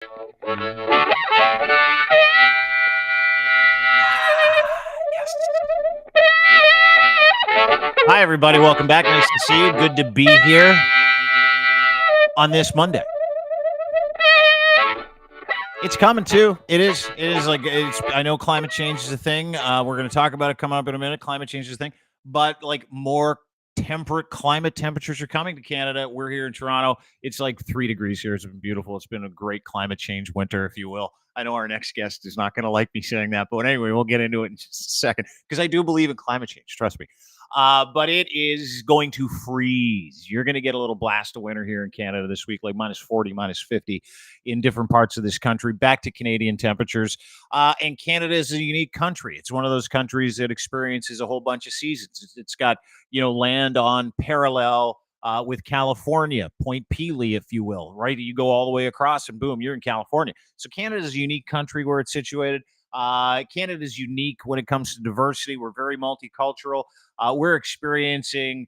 Yes. Hi, everybody. Welcome back. Nice to see you. Good to be here on this Monday. It's coming too. It is. I know climate change is a thing. We're going to talk about it coming up in a minute. Climate change is a thing, but like more temperate climate temperatures are coming to Canada. We're here in Toronto. It's like 3 degrees here. It's been beautiful. It's been a great climate change winter, if you will. I know our next guest is not going to like me saying that, but anyway, we'll get into it in just a second because I do believe in climate change. Trust me. But it is going to freeze. You're going to get a little blast of winter here in Canada this week, like minus 40, minus 50 in different parts of this country, back to Canadian temperatures. And Canada is a unique country. It's one of those countries that experiences a whole bunch of seasons. It's got, land on parallel with California, Point Pelee, if you will, right? You go all the way across and boom, you're in California. So Canada is a unique country where it's situated. Canada is unique when it comes to diversity. We're very multicultural. We're experiencing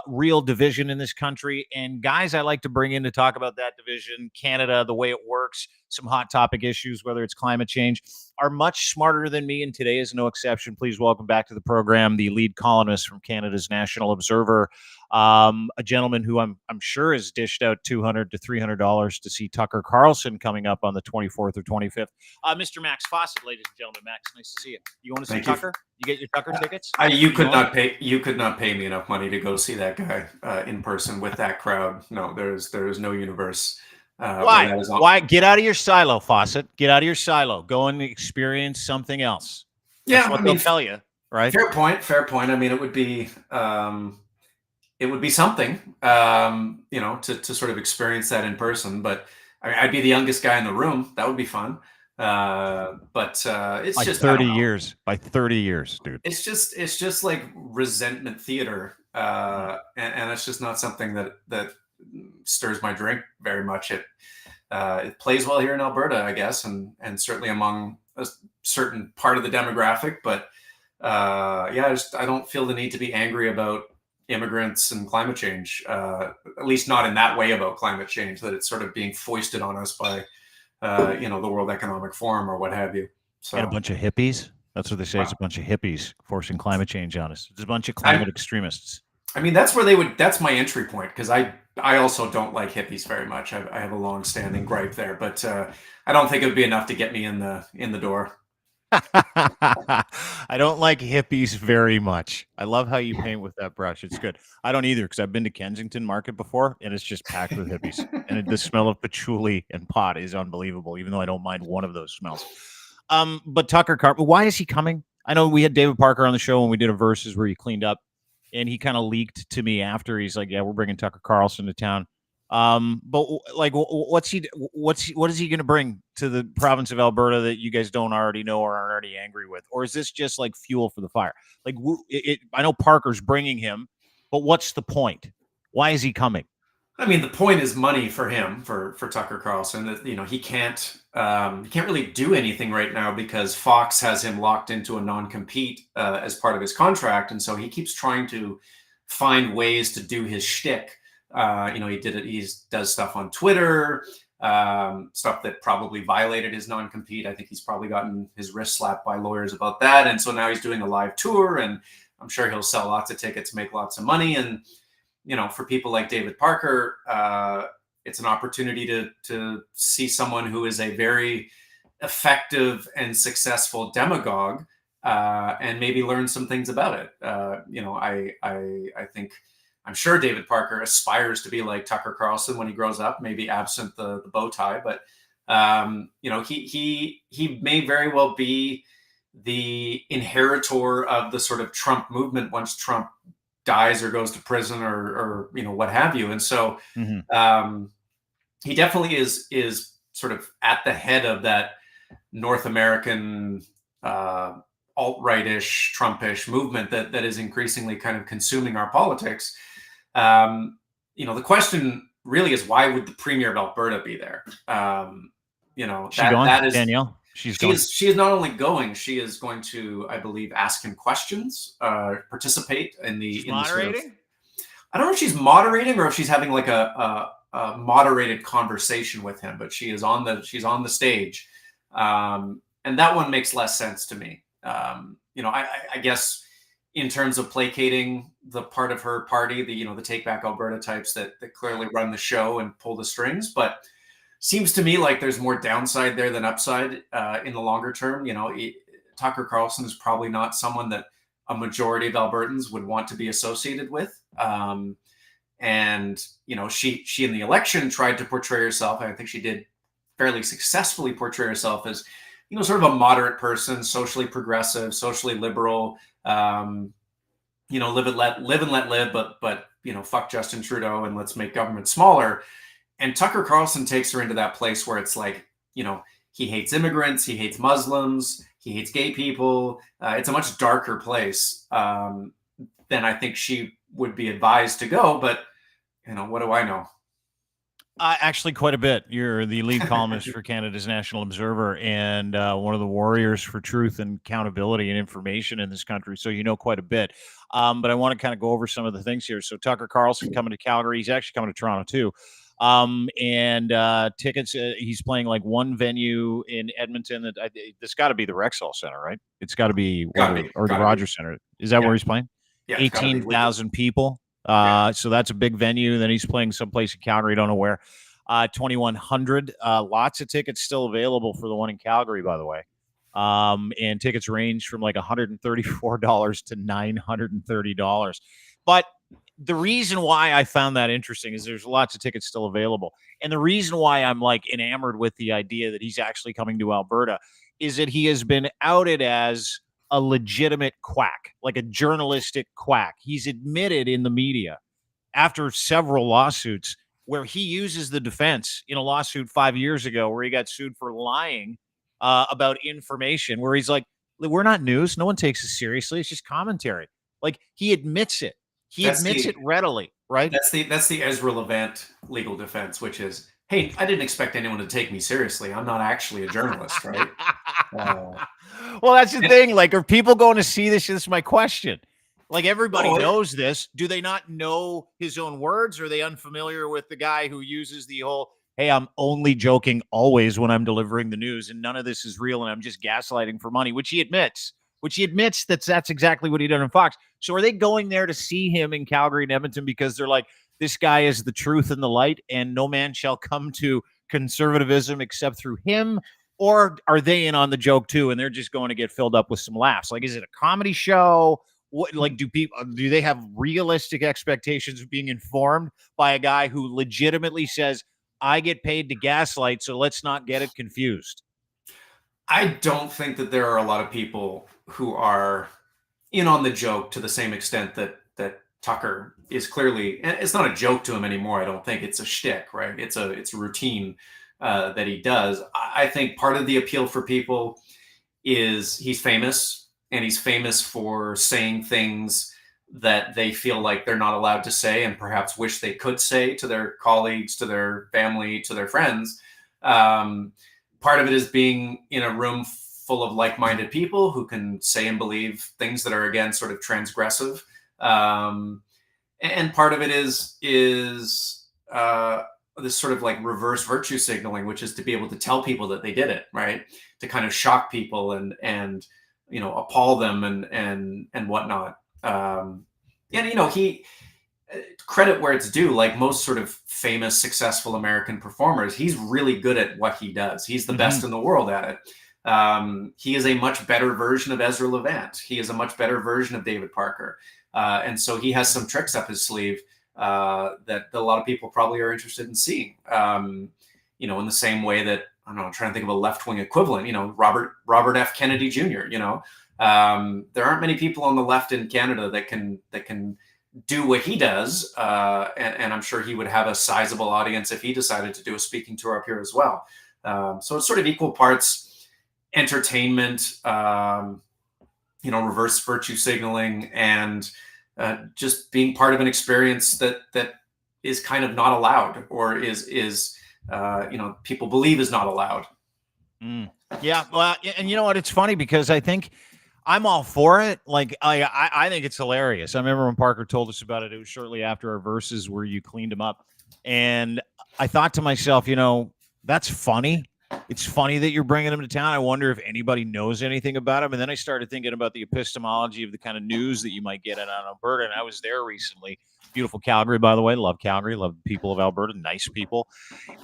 real division in this country. And guys, I like to bring in to talk about that division, Canada, the way it works, some hot topic issues, whether it's climate change, are much smarter than me. And today is no exception. Please welcome back to the program the lead columnist from Canada's National Observer, a gentleman who I'm sure has dished out $200 to $300 to see Tucker Carlson coming up on the 24th or 25th. Mr. Max Fawcett, ladies and gentlemen. Max, nice to see you. You want to see Tucker? You get your Tucker tickets? You could not pay me enough money to go see that guy in person with that crowd. No, there is no universe. Why? Why? Get out of your silo, Fawcett. Get out of your silo. Go and experience something else. That's what they'll tell you, right? Fair point. I mean, it would be something, to sort of experience that in person. But I mean, I'd be the youngest guy in the room. That would be fun. But it's like just 30 years. By 30 years, dude. It's just like resentment theater, and it's just not something that stirs my drink very much. It plays well here in Alberta, I guess, and certainly among a certain part of the demographic. But I don't feel the need to be angry about immigrants and climate change, at least not in that way about climate change, that it's sort of being foisted on us by the World Economic Forum or what have you. So, and a bunch of hippies. That's what they say. Wow. It's a bunch of hippies forcing climate change on us. It's a bunch of climate extremists. I mean, that's my entry point, because I also don't like hippies very much. I have a long-standing gripe there, but I don't think it would be enough to get me in the door. I don't like hippies very much. I love how you paint with that brush. It's good. I don't either, because I've been to Kensington Market before, and it's just packed with hippies. And the smell of patchouli and pot is unbelievable, even though I don't mind one of those smells. But Tucker Carlson, why is he coming? I know we had David Parker on the show when we did a Versus where he cleaned up, and he kind of leaked to me after. He's like, yeah, we're bringing Tucker Carlson to town. But like, what is he going to bring to the province of Alberta that you guys don't already know or are already angry with? Or is this just like fuel for the fire? Like, I know Parker's bringing him, but what's the point? Why is he coming? I mean, the point is money for him, for Tucker Carlson. He can't really do anything right now because Fox has him locked into a non-compete as part of his contract, and so he keeps trying to find ways to do his shtick. He does stuff on Twitter, stuff that probably violated his non-compete. I think he's probably gotten his wrist slapped by lawyers about that, and so now he's doing a live tour, and I'm sure he'll sell lots of tickets, make lots of money, and for people like David Parker, it's an opportunity to see someone who is a very effective and successful demagogue, and maybe learn some things about it. I think, I'm sure David Parker aspires to be like Tucker Carlson when he grows up, maybe absent the bow tie, but he may very well be the inheritor of the sort of Trump movement once Trump dies or goes to prison or what have you. And so he definitely is sort of at the head of that North American alt-right-ish, Trumpish movement that is increasingly kind of consuming our politics. The question really is, why would the Premier of Alberta be there? That is Danielle. She is not only going, she is going to, I believe, ask him questions, participate in the moderating. I don't know if she's moderating or if she's having like a moderated conversation with him, but she's on the stage, and that one makes less sense to me. I guess in terms of placating the part of her party, the Take Back Alberta types that clearly run the show and pull the strings, but seems to me like there's more downside there than upside in the longer term. Tucker Carlson is probably not someone that a majority of Albertans would want to be associated with. And she in the election tried to portray herself. I think she did fairly successfully portray herself as, sort of a moderate person, socially progressive, socially liberal, live and let live, but fuck Justin Trudeau and let's make government smaller. And Tucker Carlson takes her into that place where it's like, he hates immigrants, he hates Muslims, he hates gay people. It's a much darker place than I think she would be advised to go. But, what do I know? Actually, quite a bit. You're the lead columnist for Canada's National Observer and one of the warriors for truth and accountability and information in this country. So you know quite a bit. But I want to kind of go over some of the things here. So Tucker Carlson coming to Calgary. He's actually coming to Toronto too. And tickets, he's playing like one venue in Edmonton. This got to be the Rexall Center, right? It's got to be, the Rogers Center. Is that where he's playing? Yeah, 18,000 people. So that's a big venue. Then he's playing someplace in Calgary, don't know where. 2,100. Lots of tickets still available for the one in Calgary, by the way. And tickets range from like $134 to $930. But the reason why I found that interesting is there's lots of tickets still available. And the reason why I'm like enamored with the idea that he's actually coming to Alberta is that he has been outed as a legitimate quack, like a journalistic quack. He's admitted in the media after several lawsuits where he uses the defense in a lawsuit 5 years ago where he got sued for lying about information, where he's like, we're not news. No one takes us seriously. It's just commentary. Like, he admits it. He admits it readily, right? That's the Ezra Levant legal defense, which is, hey, I didn't expect anyone to take me seriously. I'm not actually a journalist, right? Well, that's the thing. Like, are people going to see this? This is my question. Like, everybody knows this. Do they not know his own words? Are they unfamiliar with the guy who uses the whole, hey, I'm only joking always when I'm delivering the news, and none of this is real, and I'm just gaslighting for money, which he admits that's exactly what he did on Fox. So are they going there to see him in Calgary and Edmonton because they're like, this guy is the truth and the light, and no man shall come to conservatism except through him? Or are they in on the joke too, and they're just going to get filled up with some laughs? Like, is it a comedy show? What, like, do they have realistic expectations of being informed by a guy who legitimately says, I get paid to gaslight, so let's not get it confused? I don't think that there are a lot of people who are in on the joke to the same extent that Tucker is clearly, and it's not a joke to him anymore. I don't think it's a shtick, right? It's a routine that he does. I think part of the appeal for people is he's famous, and he's famous for saying things that they feel like they're not allowed to say and perhaps wish they could say to their colleagues, to their family, to their friends. Part of it is being in a room full of like-minded people who can say and believe things that are, again, sort of transgressive. And part of it is this sort of like reverse virtue signaling, which is to be able to tell people that they did it, right? To kind of shock people and appall them and whatnot. He, credit where it's due, like most sort of famous, successful American performers, he's really good at what he does. He's the best in the world at it. He is a much better version of Ezra Levant. He is a much better version of David Parker. And so he has some tricks up his sleeve that a lot of people probably are interested in seeing. In the same way that, I don't know, I'm trying to think of a left-wing equivalent, Robert F. Kennedy Jr., there aren't many people on the left in Canada that can do what he does. And I'm sure he would have a sizable audience if he decided to do a speaking tour up here as well. So it's sort of equal parts entertainment, reverse virtue signaling, and just being part of an experience that is kind of not allowed, or is people believe is not allowed. Yeah. Well, and you know what? It's funny because I think I'm all for it. Like, I think it's hilarious. I remember when Parker told us about it. It was shortly after our verses where you cleaned him up. And I thought to myself, that's funny. It's funny that you're bringing him to town. I wonder if anybody knows anything about him. And then I started thinking about the epistemology of the kind of news that you might get out of Alberta. And I was there recently. Beautiful Calgary, by the way. Love Calgary. Love the people of Alberta. Nice people.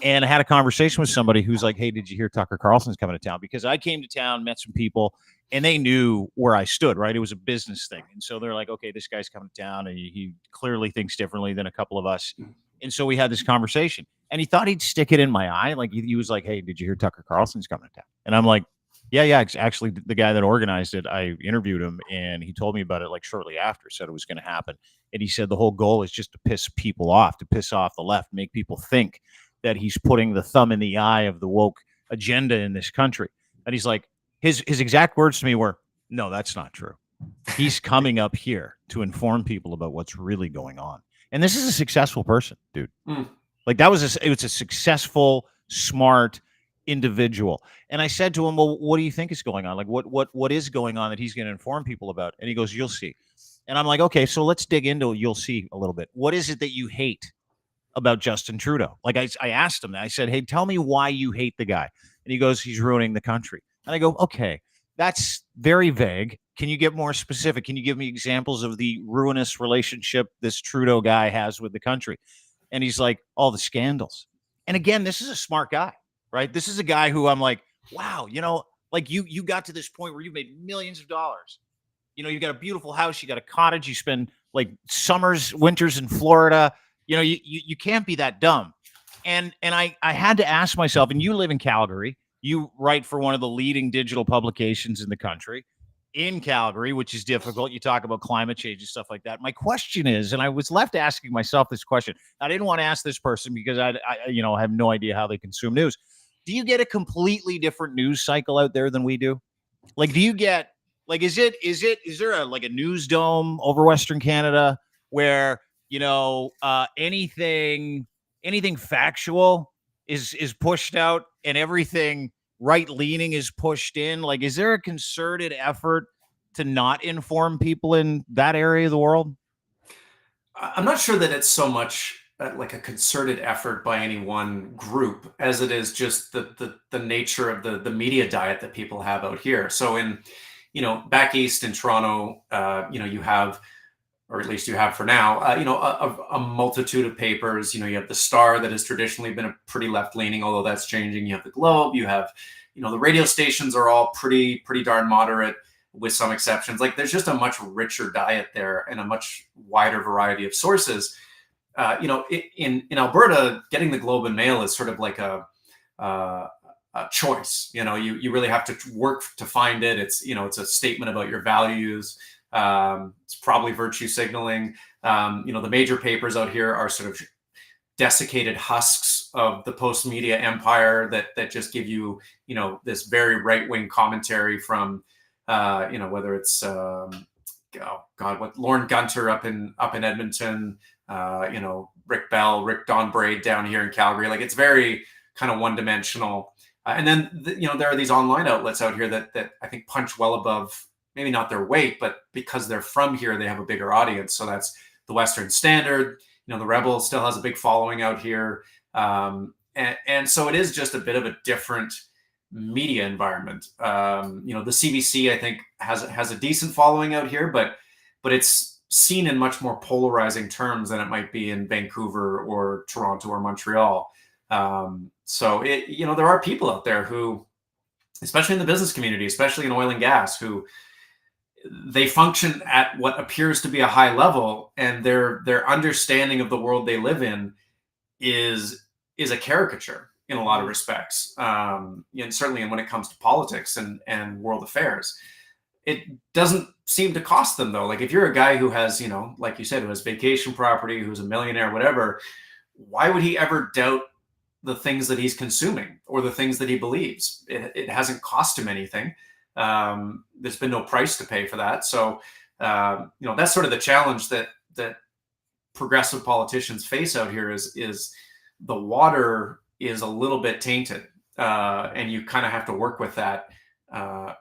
And I had a conversation with somebody who's like, hey, did you hear Tucker Carlson's coming to town? Because I came to town, met some people, and they knew where I stood, right? It was a business thing. And so they're like, okay, this guy's coming to town, and he clearly thinks differently than a couple of us. And so we had this conversation, and he thought he'd stick it in my eye. Like he was like, hey, did you hear Tucker Carlson's coming to town? And I'm like, yeah. Actually, the guy that organized it, I interviewed him, and he told me about it like shortly after, said it was going to happen. And he said the whole goal is just to piss people off, to piss off the left, make people think that he's putting the thumb in the eye of the woke agenda in this country. And he's like, his exact words to me were, no, that's not true. He's coming up here to inform people about what's really going on. And this is a successful person, dude. Like it was a successful, smart individual. And I said to him, well, what do you think is going on? Like what is going on that he's going to inform people about? And he goes, you'll see. And I'm like, okay, so let's dig into you'll see a little bit. What is it that you hate about Justin Trudeau? Like I asked him that. I said, hey, tell me why you hate the guy. And he goes, he's ruining the country. And I go, okay, that's very vague. Can you get more specific? Can you give me examples of the ruinous relationship this Trudeau guy has with the country? And he's like, all the scandals. And again, this is a smart guy, right? This is a guy who I'm like, wow, like you got to this point where you've made millions of dollars. You got a beautiful house, you got a cottage, you spend like summers, winters in Florida. You can't be that dumb. And I had to ask myself, and you live in Calgary, you write for one of the leading digital publications in the country in Calgary, which is difficult. You talk about climate change and stuff like that. My question is, and I was left asking myself this question. I didn't want to ask this person because I have no idea how they consume news. Do you get a completely different news cycle out there than we do? Like, do you get like, is there a news dome over Western Canada where, anything factual is pushed out and everything right-leaning is pushed in? Like, is there a concerted effort to not inform people in that area of the world? I'm not sure that it's so much like a concerted effort by any one group as it is just the nature of the media diet that people have out here. So in, back east in Toronto, you have, or at least you have for now, a multitude of papers. You have the Star that has traditionally been a pretty left-leaning, although that's changing. You have the Globe. You have, the radio stations are all pretty darn moderate, with some exceptions. Like there's just a much richer diet there and a much wider variety of sources. In Alberta, getting the Globe and Mail is sort of like a choice. You really have to work to find it. It's a statement about your values. It's probably virtue signaling. The major papers out here are sort of desiccated husks of the post media empire that just give you, this very right wing commentary from, whether it's, what Lorne Gunter up in Edmonton, Rick Bell, Rick Don Braid down here in Calgary. Like it's very kind of one dimensional. And then, there are these online outlets out here that I think punch well above, maybe not their weight, but because they're from here, they have a bigger audience. So that's the Western Standard. The Rebel still has a big following out here. And so it is just a bit of a different media environment. The CBC, I think, has a decent following out here, but it's seen in much more polarizing terms than it might be in Vancouver or Toronto or Montreal. So there are people out there who, especially in the business community, especially in oil and gas, who they function at what appears to be a high level, and their understanding of the world they live in is a caricature in a lot of respects. And certainly when it comes to politics and world affairs, it doesn't seem to cost them though. Like if you're a guy who has, like you said, who has vacation property, who's a millionaire, whatever, why would he ever doubt the things that he's consuming or the things that he believes? It hasn't cost him anything. There's been no price to pay for that. So, that's sort of the challenge that progressive politicians face out here is the water is a little bit tainted. And you kind of have to work with that,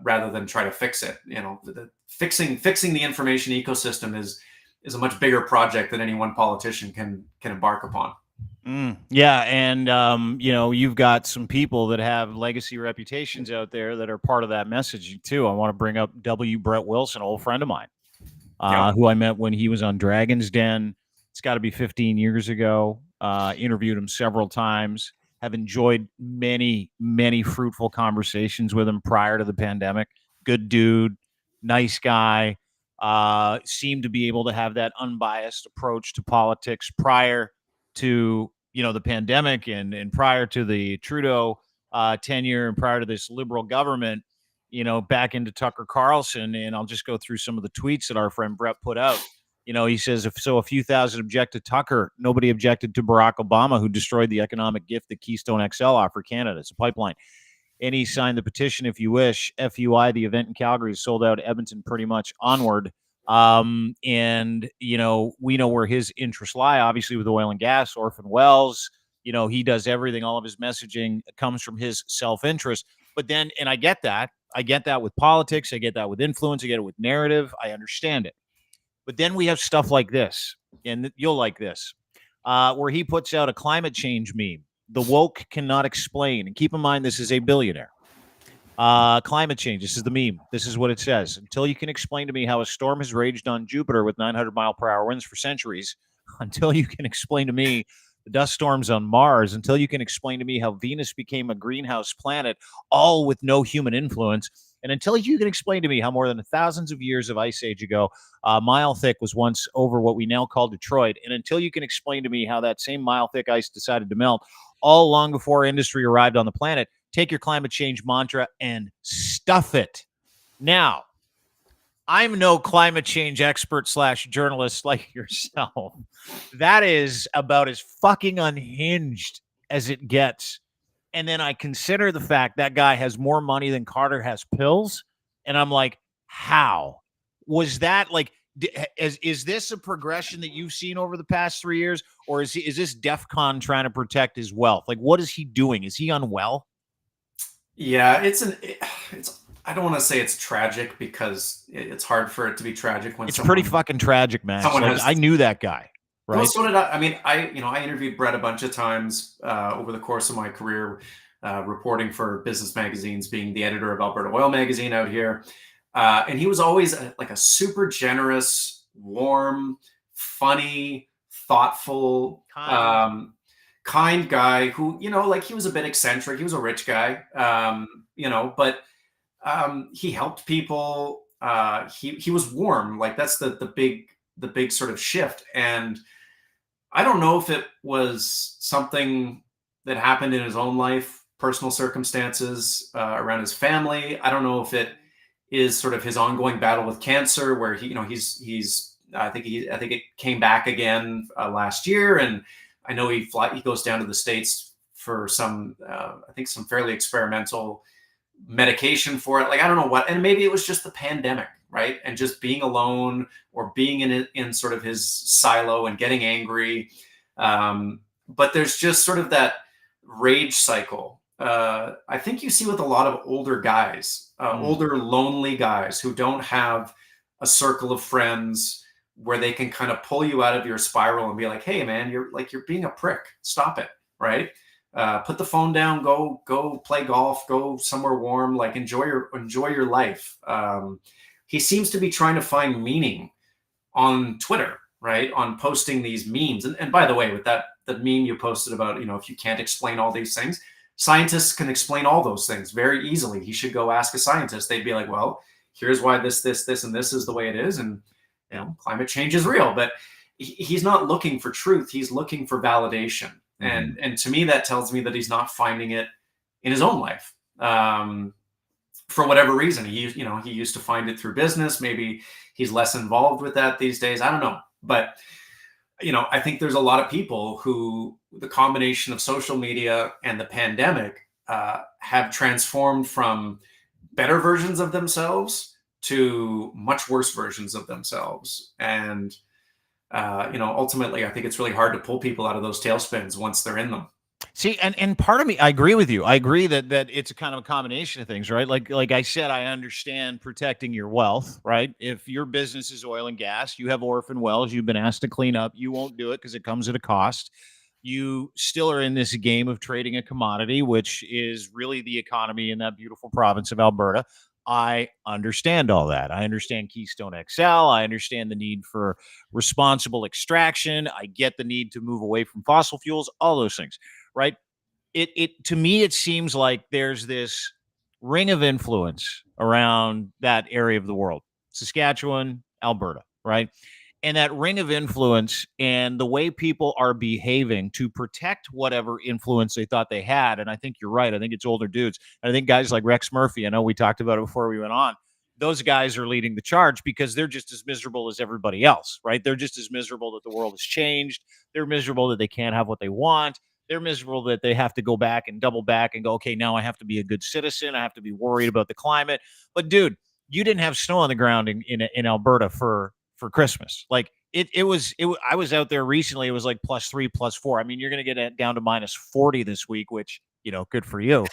rather than try to fix it. Fixing the information ecosystem is a much bigger project than any one politician can embark upon. Yeah, and you've got some people that have legacy reputations out there that are part of that message too. I want to bring up W. Brett Wilson, an old friend of mine, Yep. who I met when he was on Dragon's Den. It's got to be 15 years ago. Interviewed him several times. Have enjoyed many, many fruitful conversations with him prior to the pandemic. Good dude, nice guy. Seemed to be able to have that unbiased approach to politics prior to the pandemic and prior to the Trudeau tenure and prior to this liberal government. Back into Tucker Carlson, and I'll just go through some of the tweets that our friend Brett put out. He says, if so, a few thousand object to Tucker. Nobody objected to Barack Obama, who destroyed the economic gift that Keystone XL offered Canada. It's a pipeline. And he signed the petition, if you wish. FUI, the event in Calgary is sold out. Edmonton, pretty much onward. And we know where his interests lie, obviously, with oil and gas, orphan wells. He does everything. All of his messaging comes from his self-interest. But then, and I get that with politics. I get that with influence. I get it with narrative. I understand it. But then we have stuff like this, and you'll like this, where he puts out a climate change meme. The woke cannot explain. And keep in mind, this is a billionaire. Climate change. This is the meme. This is what it says. Until you can explain to me how a storm has raged on Jupiter with 900-mile-per-hour winds for centuries, until you can explain to me the dust storms on Mars, until you can explain to me how Venus became a greenhouse planet, all with no human influence, and until you can explain to me how more than thousands of years of ice age ago, a mile thick was once over what we now call Detroit, and until you can explain to me how that same mile thick ice decided to melt all long before industry arrived on the planet, take your climate change mantra and stuff it. Now, I'm no climate change expert / journalist like yourself. That is about as fucking unhinged as it gets. And then I consider the fact that guy has more money than Carter has pills. And I'm like, how? Was that like, is this a progression that you've seen over the past 3 years? Or is this DEFCON trying to protect his wealth? Like, what is he doing? Is he unwell? Yeah, I don't want to say it's tragic because it's hard for it to be tragic when it's pretty fucking tragic, man. Like, I knew that guy. Right. Well, so did I. I mean, I interviewed Brett a bunch of times over the course of my career, reporting for business magazines, being the editor of Alberta Oil Magazine out here. And he was always like a super generous, warm, funny, thoughtful, kind guy who, like he was a bit eccentric. He was a rich guy, but he helped people. He was warm. Like that's the big sort of shift. And I don't know if it was something that happened in his own life, personal circumstances around his family. I don't know if it is sort of his ongoing battle with cancer, where he's I think it came back again last year, and I know he goes down to the States for some some fairly experimental medication for it. Like I don't know what, and maybe it was just the pandemic, right? And just being alone or being in sort of his silo and getting angry. But there's just sort of that rage cycle. I think you see with a lot of older guys, older lonely guys who don't have a circle of friends where they can kind of pull you out of your spiral and be like, hey man, you're being a prick. Stop it. Right. Put the phone down, go play golf, go somewhere warm, like enjoy your life. He seems to be trying to find meaning on Twitter, right? On posting these memes. And by the way, with the meme you posted about, if you can't explain all these things, scientists can explain all those things very easily. He should go ask a scientist. They'd be like, well, here's why this, and this is the way it is. And, climate change is real, but he's not looking for truth. He's looking for validation. And to me, that tells me that he's not finding it in his own life. For whatever reason, he used to find it through business. Maybe he's less involved with that these days. I don't know. But, I think there's a lot of people who the combination of social media and the pandemic have transformed from better versions of themselves to much worse versions of themselves. And, ultimately, I think it's really hard to pull people out of those tailspins once they're in them. See, and part of me, I agree with you. I agree that it's a kind of a combination of things, right? Like I said, I understand protecting your wealth, right? If your business is oil and gas, you have orphan wells you've been asked to clean up, you won't do it because it comes at a cost. You still are in this game of trading a commodity, which is really the economy in that beautiful province of Alberta. I understand all that. I understand Keystone XL. I understand the need for responsible extraction. I get the need to move away from fossil fuels, all those things, right? It to me, it seems like there's this ring of influence around that area of the world, Saskatchewan, Alberta, right? And that ring of influence and the way people are behaving to protect whatever influence they thought they had. And I think you're right. I think it's older dudes. And I think guys like Rex Murphy, I know we talked about it before we went on. Those guys are leading the charge because they're just as miserable as everybody else, right? They're just as miserable that the world has changed. They're miserable that they can't have what they want. They're miserable that they have to go back and double back and go, okay, now I have to be a good citizen. I have to be worried about the climate. But dude, you didn't have snow on the ground in Alberta for Christmas. Like I was out there recently. It was like +3, +4. I mean, you're going to get it down to -40 this week, which, good for you.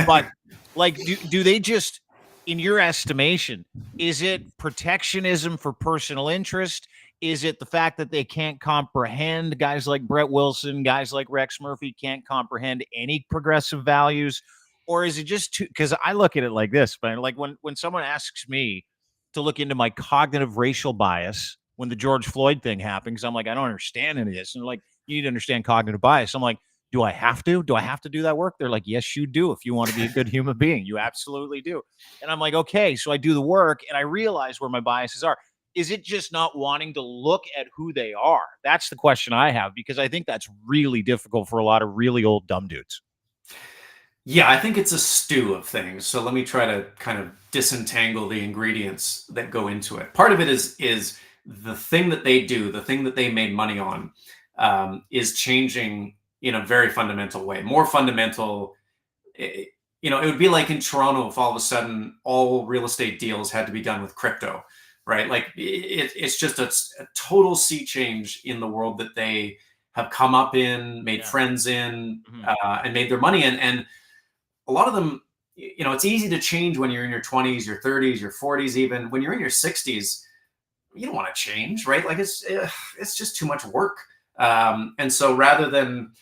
But like, do they just, in your estimation, is it protectionism for personal interest? Is it the fact that they can't comprehend, guys like Brett Wilson, guys like Rex Murphy can't comprehend any progressive values? Or is it just too, because I look at it like this, but like when someone asks me to look into my cognitive racial bias when the George Floyd thing happened, because I'm like, I don't understand any of this. And they're like, you need to understand cognitive bias. I'm like, do I have to? Do I have to do that work? They're like, yes, you do. If you want to be a good human being, you absolutely do. And I'm like, okay. So I do the work and I realize where my biases are. Is it just not wanting to look at who they are? That's the question I have, because I think that's really difficult for a lot of really old dumb dudes. Yeah, I think it's a stew of things. So let me try to kind of disentangle the ingredients that go into it. Part of it is the thing that they do, the thing that they made money on, is changing in a very fundamental way. More fundamental. It would be like in Toronto if all of a sudden all real estate deals had to be done with crypto, right? Like it's just a total sea change in the world that they have come up in, made friends in, and made their money in. And a lot of them, it's easy to change when you're in your 20s, your 30s, your 40s, even when you're in your 60s, you don't want to change, right? Like it's just too much work. And so rather than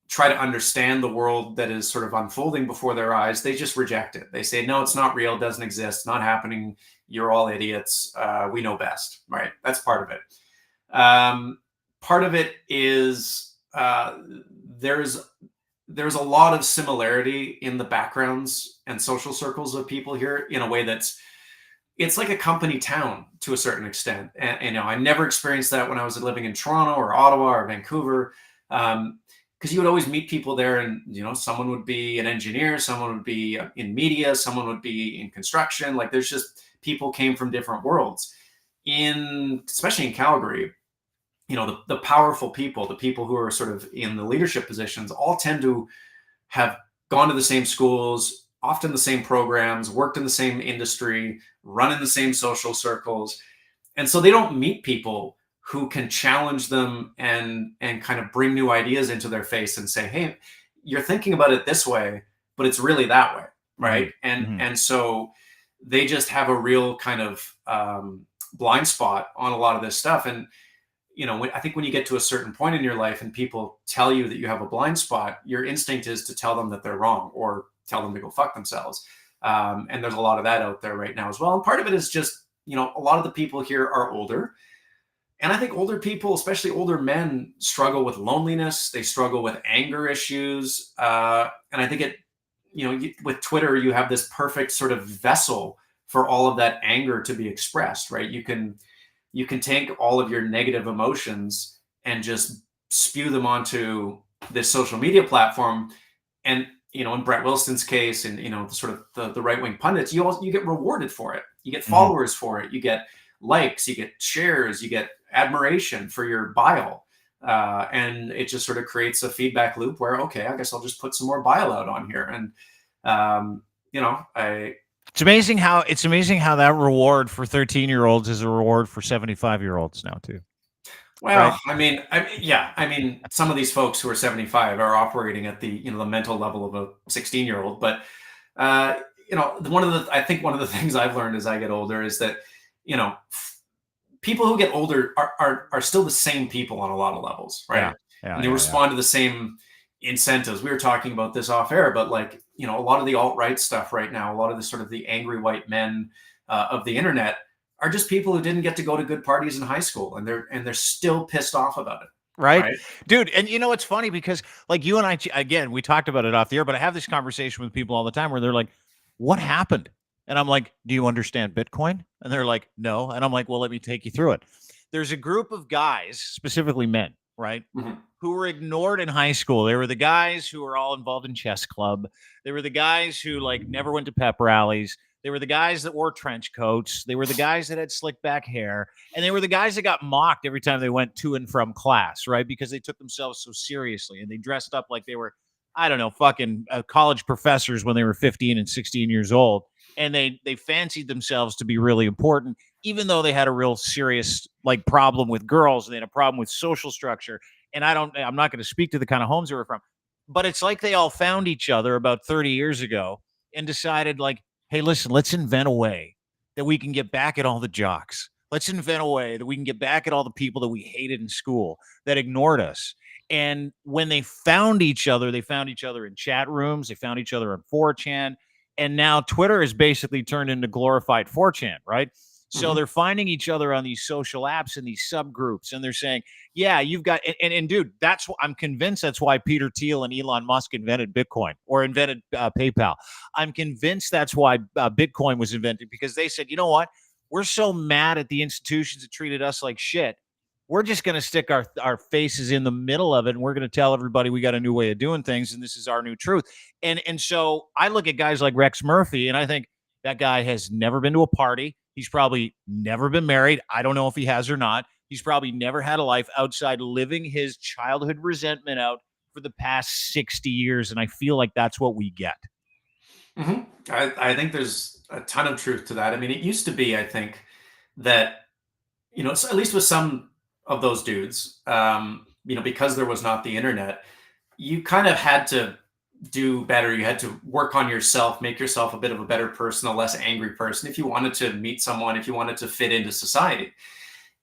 try to understand the world that is sort of unfolding before their eyes, they just reject it. They say, no, it's not real, doesn't exist, not happening. You're all idiots. We know best, right? That's part of it. Part of it is there's a lot of similarity in the backgrounds and social circles of people here in a way it's like a company town to a certain extent. And I never experienced that when I was living in Toronto or Ottawa or Vancouver. Because you would always meet people there, and someone would be an engineer, someone would be in media, someone would be in construction. Like there's just people came from different worlds. Especially in Calgary, the powerful people, the people who are sort of in the leadership positions, all tend to have gone to the same schools, often the same programs, worked in the same industry, run in the same social circles, and so they don't meet people who can challenge them and kind of bring new ideas into their face and say, hey, you're thinking about it this way, but it's really that way, right? And so they just have a real kind of blind spot on a lot of this stuff. And I think when you get to a certain point in your life and people tell you that you have a blind spot, your instinct is to tell them that they're wrong or tell them to go fuck themselves. And there's a lot of that out there right now as well. And part of it is just, a lot of the people here are older. And I think older people, especially older men, struggle with loneliness. They struggle with anger issues. And I think with Twitter, you have this perfect sort of vessel for all of that anger to be expressed, right? You can take all of your negative emotions and just spew them onto this social media platform. And, in Brett Wilson's case, and, the right-wing pundits, you get rewarded for it. You get followers for it. You get likes, you get shares, you get admiration for your bile. And it just sort of creates a feedback loop where, okay, I guess I'll just put some more bile out on here. And, it's amazing how that reward for 13-year-olds is a reward for 75-year-olds now too. Well, right? I mean, some of these folks who are 75 are operating at the, the mental level of a 16-year-old. But, I think one of the things I've learned as I get older is that, people who get older are still the same people on a lot of levels, right? and they respond to the same incentives. We were talking about this off air, but like, a lot of the alt-right stuff right now, a lot of the sort of the angry white men of the internet are just people who didn't get to go to good parties in high school, and they're still pissed off about it. Right? Dude. And it's funny because like you and I, again, we talked about it off the air, but I have this conversation with people all the time where they're like, what happened? And I'm like, do you understand Bitcoin? And they're like, no. And I'm like, well, let me take you through it. There's a group of guys, specifically men, right? Who were ignored in high school. They were the guys who were all involved in chess club. They were the guys who like never went to pep rallies. They were the guys that wore trench coats. They were the guys that had slick back hair. And they were the guys that got mocked every time they went to and from class, right? Because they took themselves so seriously and they dressed up like they were, I don't know, fucking college professors when they were 15 and 16 years old. And they fancied themselves to be really important, even though they had a real serious like problem with girls and they had a problem with social structure. And I'm not going to speak to the kind of homes they were from, but it's like they all found each other about 30 years ago and decided like, hey, listen, let's invent a way that we can get back at all the jocks. Let's invent a way that we can get back at all the people that we hated in school that ignored us. And when they found each other in chat rooms, they found each other on 4chan. And now Twitter has basically turned into glorified 4chan, right? So they're finding each other on these social apps and these subgroups, and they're saying, yeah, you've got, and dude, I'm convinced that's why Peter Thiel and Elon Musk invented Bitcoin or invented PayPal. I'm convinced that's why Bitcoin was invented, because they said, you know what? We're so mad at the institutions that treated us like shit. We're just going to stick our faces in the middle of it, and we're going to tell everybody we got a new way of doing things, and this is our new truth. And so I look at guys like Rex Murphy, and I think that guy has never been to a party. He's probably never been married. I don't know if he has or not. He's probably never had a life outside living his childhood resentment out for the past 60 years. And I feel like that's what we get. I think there's a ton of truth to that. I mean, it used to be, I think, that, at least with some of those dudes, because there was not the internet, you kind of had to do better. You had to work on yourself, make yourself a bit of a better person, a less angry person, if you wanted to meet someone, if you wanted to fit into society.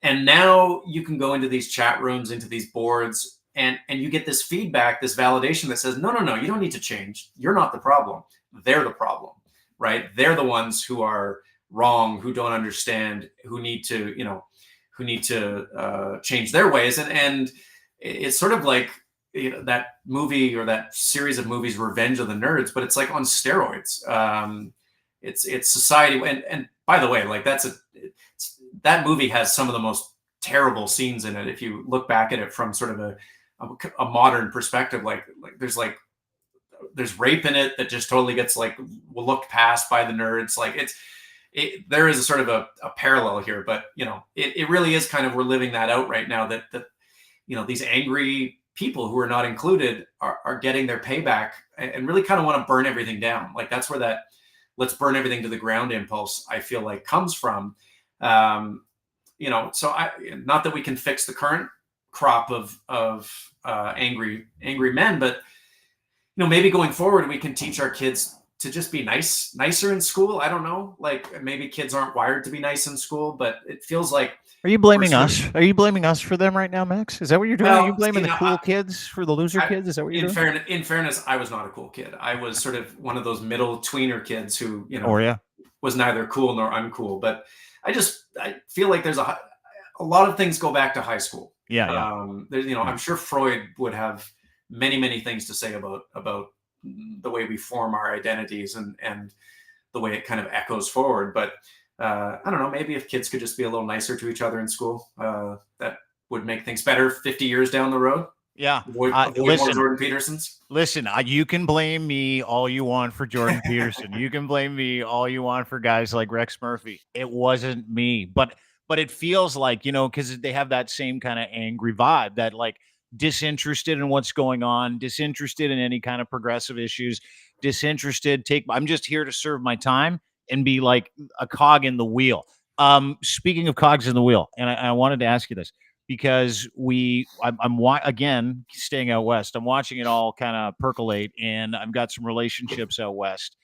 And now you can go into these chat rooms, into these boards, and you get this feedback, this validation that says, no, you don't need to change. You're not the problem. They're the problem, right? They're the ones who are wrong, who don't understand, who need to change their ways. And it's sort of like, that movie or that series of movies, Revenge of the Nerds, but it's like on steroids. It's society. And by the way, like that movie has some of the most terrible scenes in it. If you look back at it from sort of a modern perspective, like there's rape in it that just totally gets like looked past by the nerds. Like there is a sort of a parallel here, but it really is kind of, we're living that out right now, that these angry people who are not included are getting their payback and really kind of want to burn everything down. Like that's where that let's burn everything to the ground impulse, I feel like, comes from. So not that we can fix the current crop of angry men, but maybe going forward we can teach our kids to just be nicer in school. I don't know, like maybe kids aren't wired to be nice in school, but it feels like. Are you blaming us? Are you blaming us for them right now, Max? Is that what you're doing? Well, Are you blaming the cool kids for the loser kids? Is that what you're doing? In fairness, I was not a cool kid. I was sort of one of those middle tweener kids who, was neither cool nor uncool. But I feel like there's a lot of things go back to high school. Yeah. I'm sure Freud would have many, many things to say about the way we form our identities and the way it kind of echoes forward. But I don't know, maybe if kids could just be a little nicer to each other in school, that would make things better 50 years down the road. Yeah. Avoid more Jordan Petersons. Listen, you can blame me all you want for Jordan Peterson. You can blame me all you want for guys like Rex Murphy. It wasn't me. But it feels like, because they have that same kind of angry vibe, that like disinterested in what's going on, disinterested in any kind of progressive issues, disinterested. I'm just here to serve my time and be like a cog in the wheel. Speaking of cogs in the wheel, and I wanted to ask you this, because I'm again, staying out west, I'm watching it all kind of percolate, and I've got some relationships out west.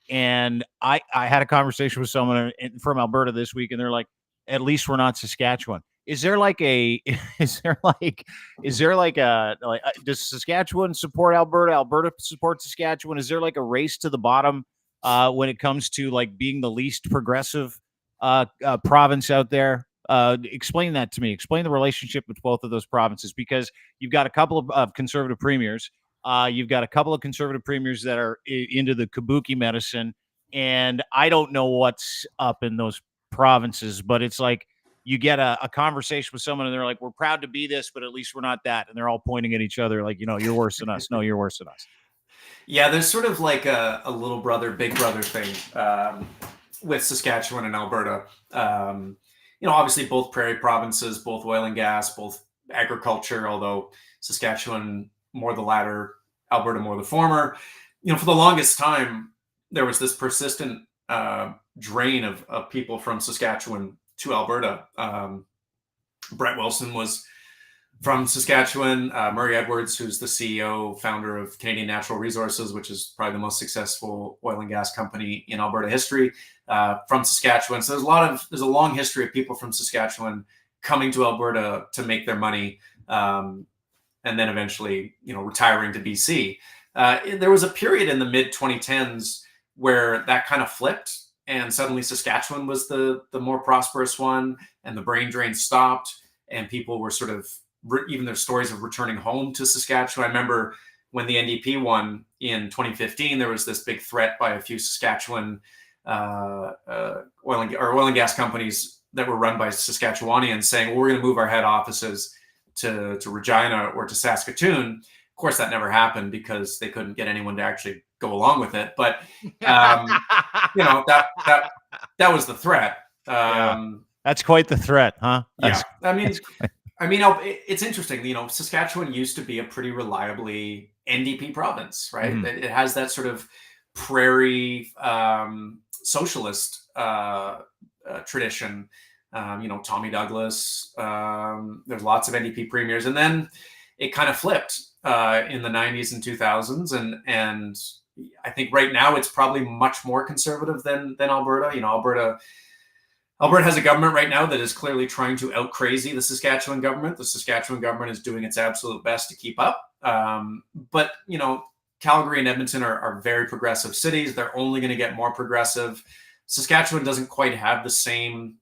And I had a conversation with someone from Alberta this week, and they're like, at least we're not Saskatchewan. is there like a is there like does Saskatchewan support Alberta? Alberta support Saskatchewan? Is there like a race to the bottom when it comes to like being the least progressive province out there? Explain that to me. Explain the relationship with both of those provinces, because you've got a couple of conservative premiers. You've got a couple of conservative premiers that are into the kabuki medicine, and I don't know what's up in those provinces, but it's like you get a conversation with someone and they're like, we're proud to be this, but at least we're not that. And they're all pointing at each other like, you're worse than us. No, you're worse than us. Yeah, there's sort of like a little brother, big brother thing with Saskatchewan and Alberta. Obviously both prairie provinces, both oil and gas, both agriculture, although Saskatchewan more the latter, Alberta more the former. For the longest time, there was this persistent drain of people from Saskatchewan to Alberta. Brett Wilson was from Saskatchewan. Murray Edwards, who's the CEO, founder of Canadian Natural Resources, which is probably the most successful oil and gas company in Alberta history, from Saskatchewan. So there's a long history of people from Saskatchewan coming to Alberta to make their money, and then eventually, retiring to BC. There was a period in the mid 2010s where that kind of flipped, and suddenly Saskatchewan was the more prosperous one, and the brain drain stopped, and people were sort of even their stories of returning home to Saskatchewan. I remember when the NDP won in 2015, there was this big threat by a few Saskatchewan oil and gas companies that were run by Saskatchewanians saying, well, we're going to move our head offices to Regina or to Saskatoon. Of course, that never happened because they couldn't get anyone to actually go along with it. But, that was the threat. That's quite the threat, huh? It's interesting. Saskatchewan used to be a pretty reliably NDP province, right? Mhm. It has that sort of prairie socialist tradition. Tommy Douglas. There's lots of NDP premiers, and then it kind of flipped in the 90s and 2000s, and I think right now it's probably much more conservative than Alberta. Alberta has a government right now that is clearly trying to out crazy the Saskatchewan government. The Saskatchewan government is doing its absolute best to keep up. But Calgary and Edmonton are very progressive cities. They're only going to get more progressive. Saskatchewan doesn't quite have the same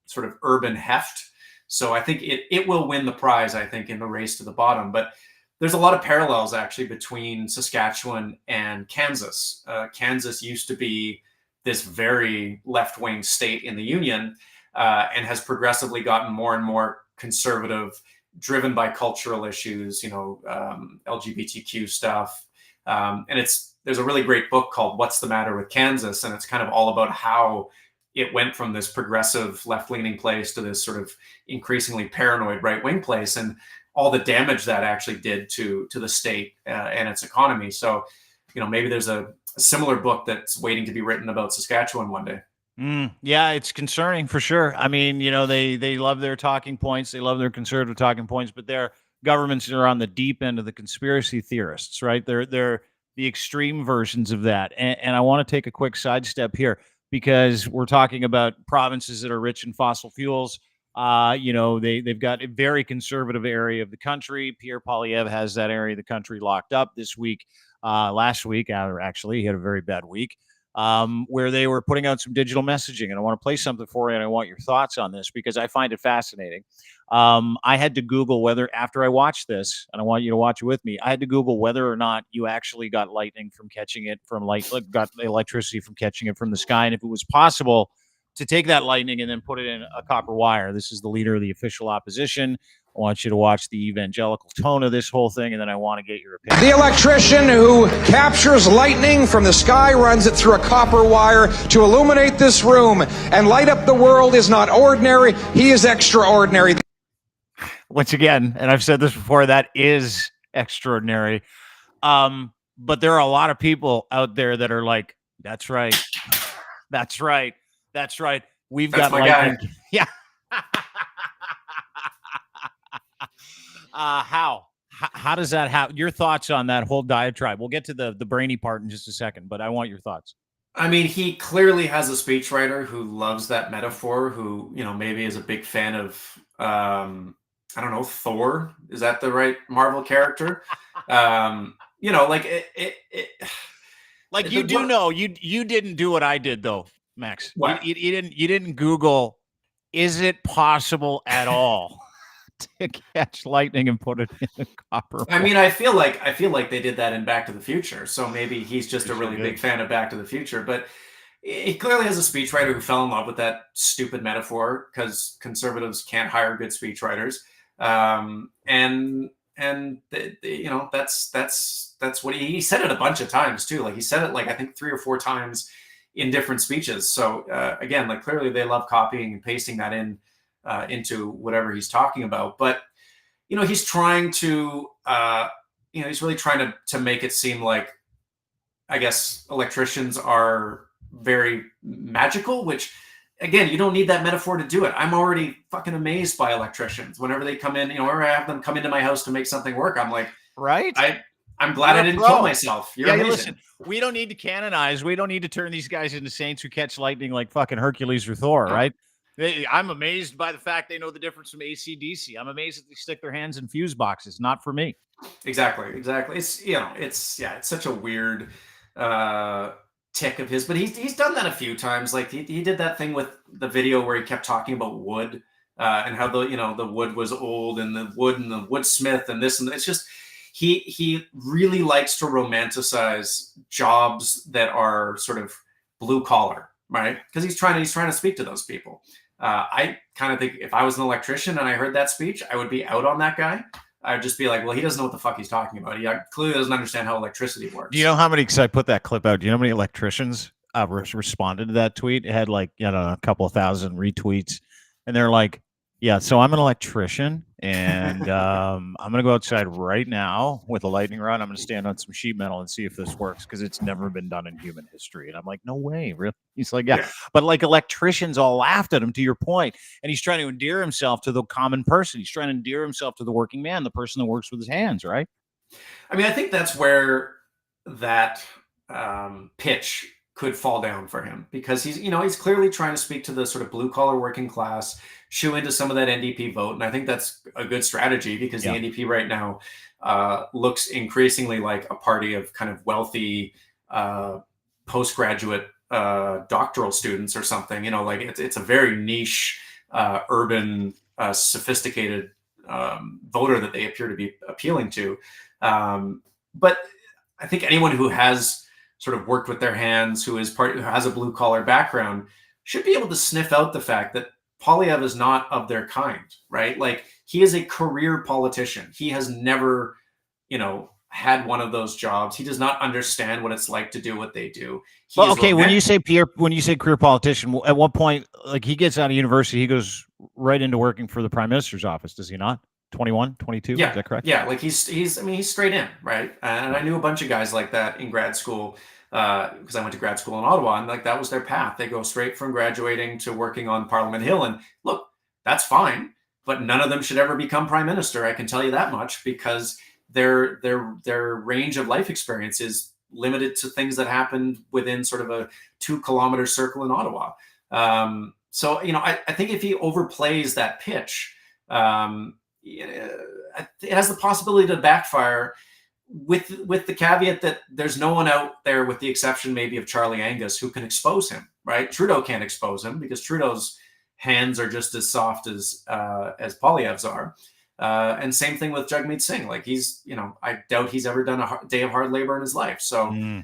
sort of urban heft. So I think it will win the prize, I think, in the race to the bottom. But there's a lot of parallels actually between Saskatchewan and Kansas. Kansas used to be this very left-wing state in the Union, and has progressively gotten more and more conservative, driven by cultural issues, LGBTQ stuff. And there's a really great book called What's the Matter with Kansas? And it's kind of all about how it went from this progressive left-leaning place to this sort of increasingly paranoid right-wing place, and all the damage that actually did to the state and its economy. So, maybe there's a similar book that's waiting to be written about Saskatchewan one day. Yeah, it's concerning for sure. I mean, they love their talking points. They love their conservative talking points, but their governments are on the deep end of the conspiracy theorists, right? They're the extreme versions of that. And I want to take a quick sidestep here because we're talking about provinces that are rich in fossil fuels. They've got a very conservative area of the country. Pierre Poilievre has that area of the country locked up this week. Last week, actually, he had a very bad week, where they were putting out some digital messaging. And I want to play something for you, and I want your thoughts on this because I find it fascinating. I had to Google whether, after I watched this, and I want you to watch it with me, I had to Google whether or not you actually got lightning from catching it from got electricity from catching it from the sky, and if it was possible to take that lightning and then put it in a copper wire. This is the leader of the official opposition. I want you to watch the evangelical tone of this whole thing, and then I want to get your opinion. The electrician who captures lightning from the sky, runs it through a copper wire to illuminate this room and light up the world is not ordinary. He is extraordinary. Once again, and I've said this before, that is extraordinary. But there are a lot of people out there that are like, that's right. That's right. That's right. We've got lightning. Guy. Yeah. How does that happen? Your thoughts on that whole diatribe? We'll get to the brainy part in just a second, but I want your thoughts. I mean, he clearly has a speechwriter who loves that metaphor, who, maybe is a big fan of, I don't know, Thor. Is that the right Marvel character? Like Like, you do know, you didn't do what I did though, Max. What? You didn't Google, is it possible at all to catch lightning and put it in a copper I mean, I feel like they did that in Back to the Future. So maybe he's just a really big fan of Back to the Future. But he clearly has a speechwriter who fell in love with that stupid metaphor, because conservatives can't hire good speechwriters. That's what he said it a bunch of times too. Like, he said it, like, I think 3 or 4 times in different speeches. So again, like, clearly they love copying and pasting that into whatever he's talking about. But he's trying to he's really trying to make it seem like, I guess, electricians are very magical, which, again, you don't need that metaphor to do it. I'm already fucking amazed by electricians whenever they come in, or I have them come into my house to make something work. I'm like, right? I'm glad I didn't kill myself. You're amazing. Listen, we don't need to canonize. We don't need to turn these guys into saints who catch lightning like fucking Hercules or Thor, right? I'm amazed by the fact they know the difference from AC/DC. I'm amazed that they stick their hands in fuse boxes. Not for me. Exactly. It's such a weird tick of his, but he's done that a few times. Like, he did that thing with the video where he kept talking about wood and how the wood was old, and the woodsmith and this, and it's just, he really likes to romanticize jobs that are sort of blue collar, right? Because he's trying to speak to those people. I kind of think if I was an electrician and I heard that speech, I would be out on that guy. I'd just be like, well, he doesn't know what the fuck he's talking about. He clearly doesn't understand how electricity works. Do you know how many, because I put that clip out, do you know how many electricians responded to that tweet? It had like, a couple of thousand retweets. And they're like, yeah, so I'm an electrician, and I'm going to go outside right now with a lightning rod. I'm going to stand on some sheet metal and see if this works, because it's never been done in human history. And I'm like, no way, really? He's like, yeah. But like, electricians all laughed at him, to your point. And he's trying to endear himself to the common person. He's trying to endear himself to the working man, the person that works with his hands, right? I mean, I think that's where that pitch could fall down for him, because he's clearly trying to speak to the sort of blue collar working class, shoe into some of that NDP vote. And I think that's a good strategy, because the NDP right now looks increasingly like a party of kind of wealthy postgraduate doctoral students or something. Like, it's a very niche, urban, sophisticated voter that they appear to be appealing to. But I think anyone who has sort of worked with their hands, who has a blue collar background, should be able to sniff out the fact that Poilievre is not of their kind, right? Like, he is a career politician. He has never, had one of those jobs. He does not understand what it's like to do what they do. Well, okay, when you say career politician, at what point, like, he gets out of university, he goes right into working for the Prime Minister's office, does he not? 21, 22, yeah, is that correct? Yeah, like, he's straight in, right? And I knew a bunch of guys like that in grad school, because I went to grad school in Ottawa, and like, that was their path. They go straight from graduating to working on Parliament Hill. And look, that's fine, but none of them should ever become prime minister. I can tell you that much, because their range of life experience is limited to things that happened within sort of a 2-kilometer circle in Ottawa. So, I think if he overplays that pitch, it has the possibility to backfire, with the caveat that there's no one out there, with the exception maybe of Charlie Angus, who can expose him, right? Trudeau can't expose him, because Trudeau's hands are just as soft as Poilievre's are. And same thing with Jagmeet Singh. Like, he's, I doubt he's ever done a day of hard labor in his life. So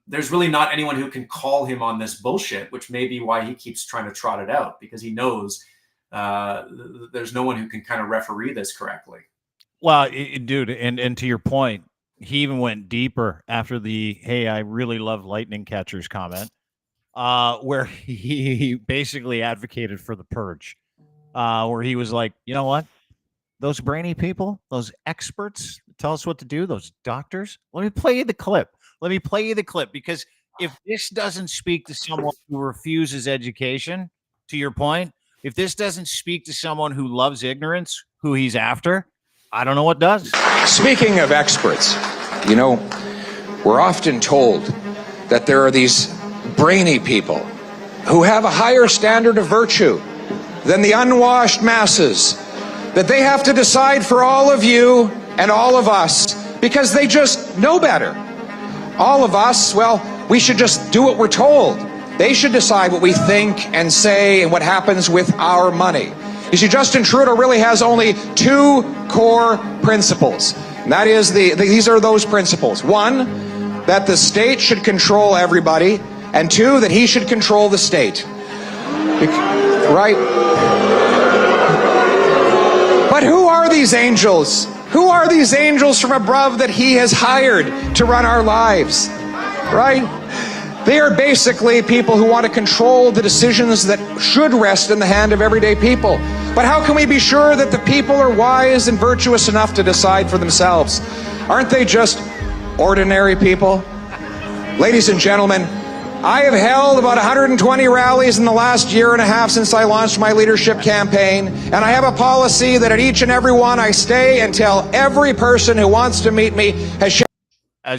there's really not anyone who can call him on this bullshit, which may be why he keeps trying to trot it out, because he knows there's no one who can kind of referee this correctly. Well, dude, and to your point, he even went deeper after the "Hey, I really love lightning catchers" comment, where he basically advocated for the purge, where he was like, you know what, those brainy people, those experts, tell us what to do, those doctors. Let me play you the clip. Because if this doesn't speak to someone who refuses education, to your point, if this doesn't speak to someone who loves ignorance, who he's after, I don't know what does. Speaking of experts, we're often told that there are these brainy people who have a higher standard of virtue than the unwashed masses, that they have to decide for all of you and all of us because they just know better. All of us, well, we should just do what we're told. They should decide what we think and say and what happens with our money. You see, Justin Trudeau really has only two core principles. And that is, these are those principles. One, that the state should control everybody. And two, that he should control the state. Right? But who are these angels? Who are these angels from above that he has hired to run our lives? Right? They are basically people who want to control the decisions that should rest in the hand of everyday people. But how can we be sure that the people are wise and virtuous enough to decide for themselves? Aren't they just ordinary people? Ladies and gentlemen, I have held about 120 rallies in the last year and a half since I launched my leadership campaign, and I have a policy that at each and every one I stay until every person who wants to meet me has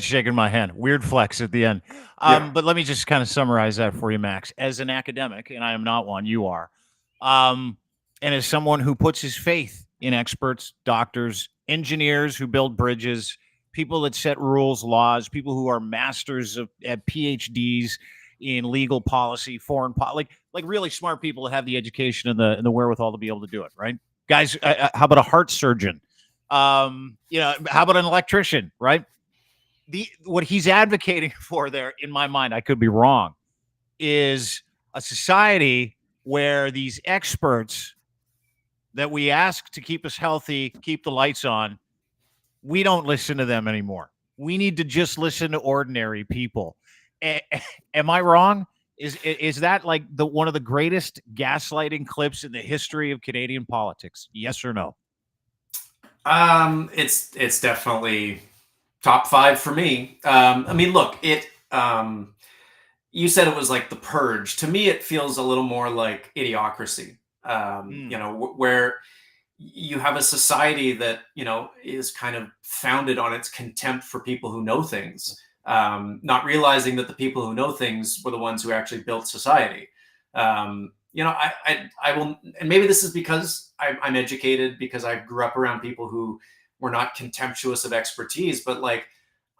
shaken my hand. Weird flex at the end. But let me just kind of summarize that for you, Max. As an academic, and I am not one, you are, and as someone who puts his faith in experts, doctors, engineers who build bridges, people that set rules, laws, people who are masters at PhDs in legal policy, foreign policy, like really smart people that have the education and the wherewithal to be able to do it, right? Guys, how about a heart surgeon? How about an electrician, right? What he's advocating for there, in my mind, I could be wrong, is a society where these experts that we ask to keep us healthy, keep the lights on, we don't listen to them anymore. We need to just listen to ordinary people. Am I wrong? Is that like one of the greatest gaslighting clips in the history of Canadian politics? Yes or no? It's definitely top 5 for me. I mean, look, you said it was like the purge. To me, it feels a little more like idiocracy. Where you have a society that, is kind of founded on its contempt for people who know things, not realizing that the people who know things were the ones who actually built society. I will, and maybe this is because I'm educated, because I grew up around people who were not contemptuous of expertise, but like,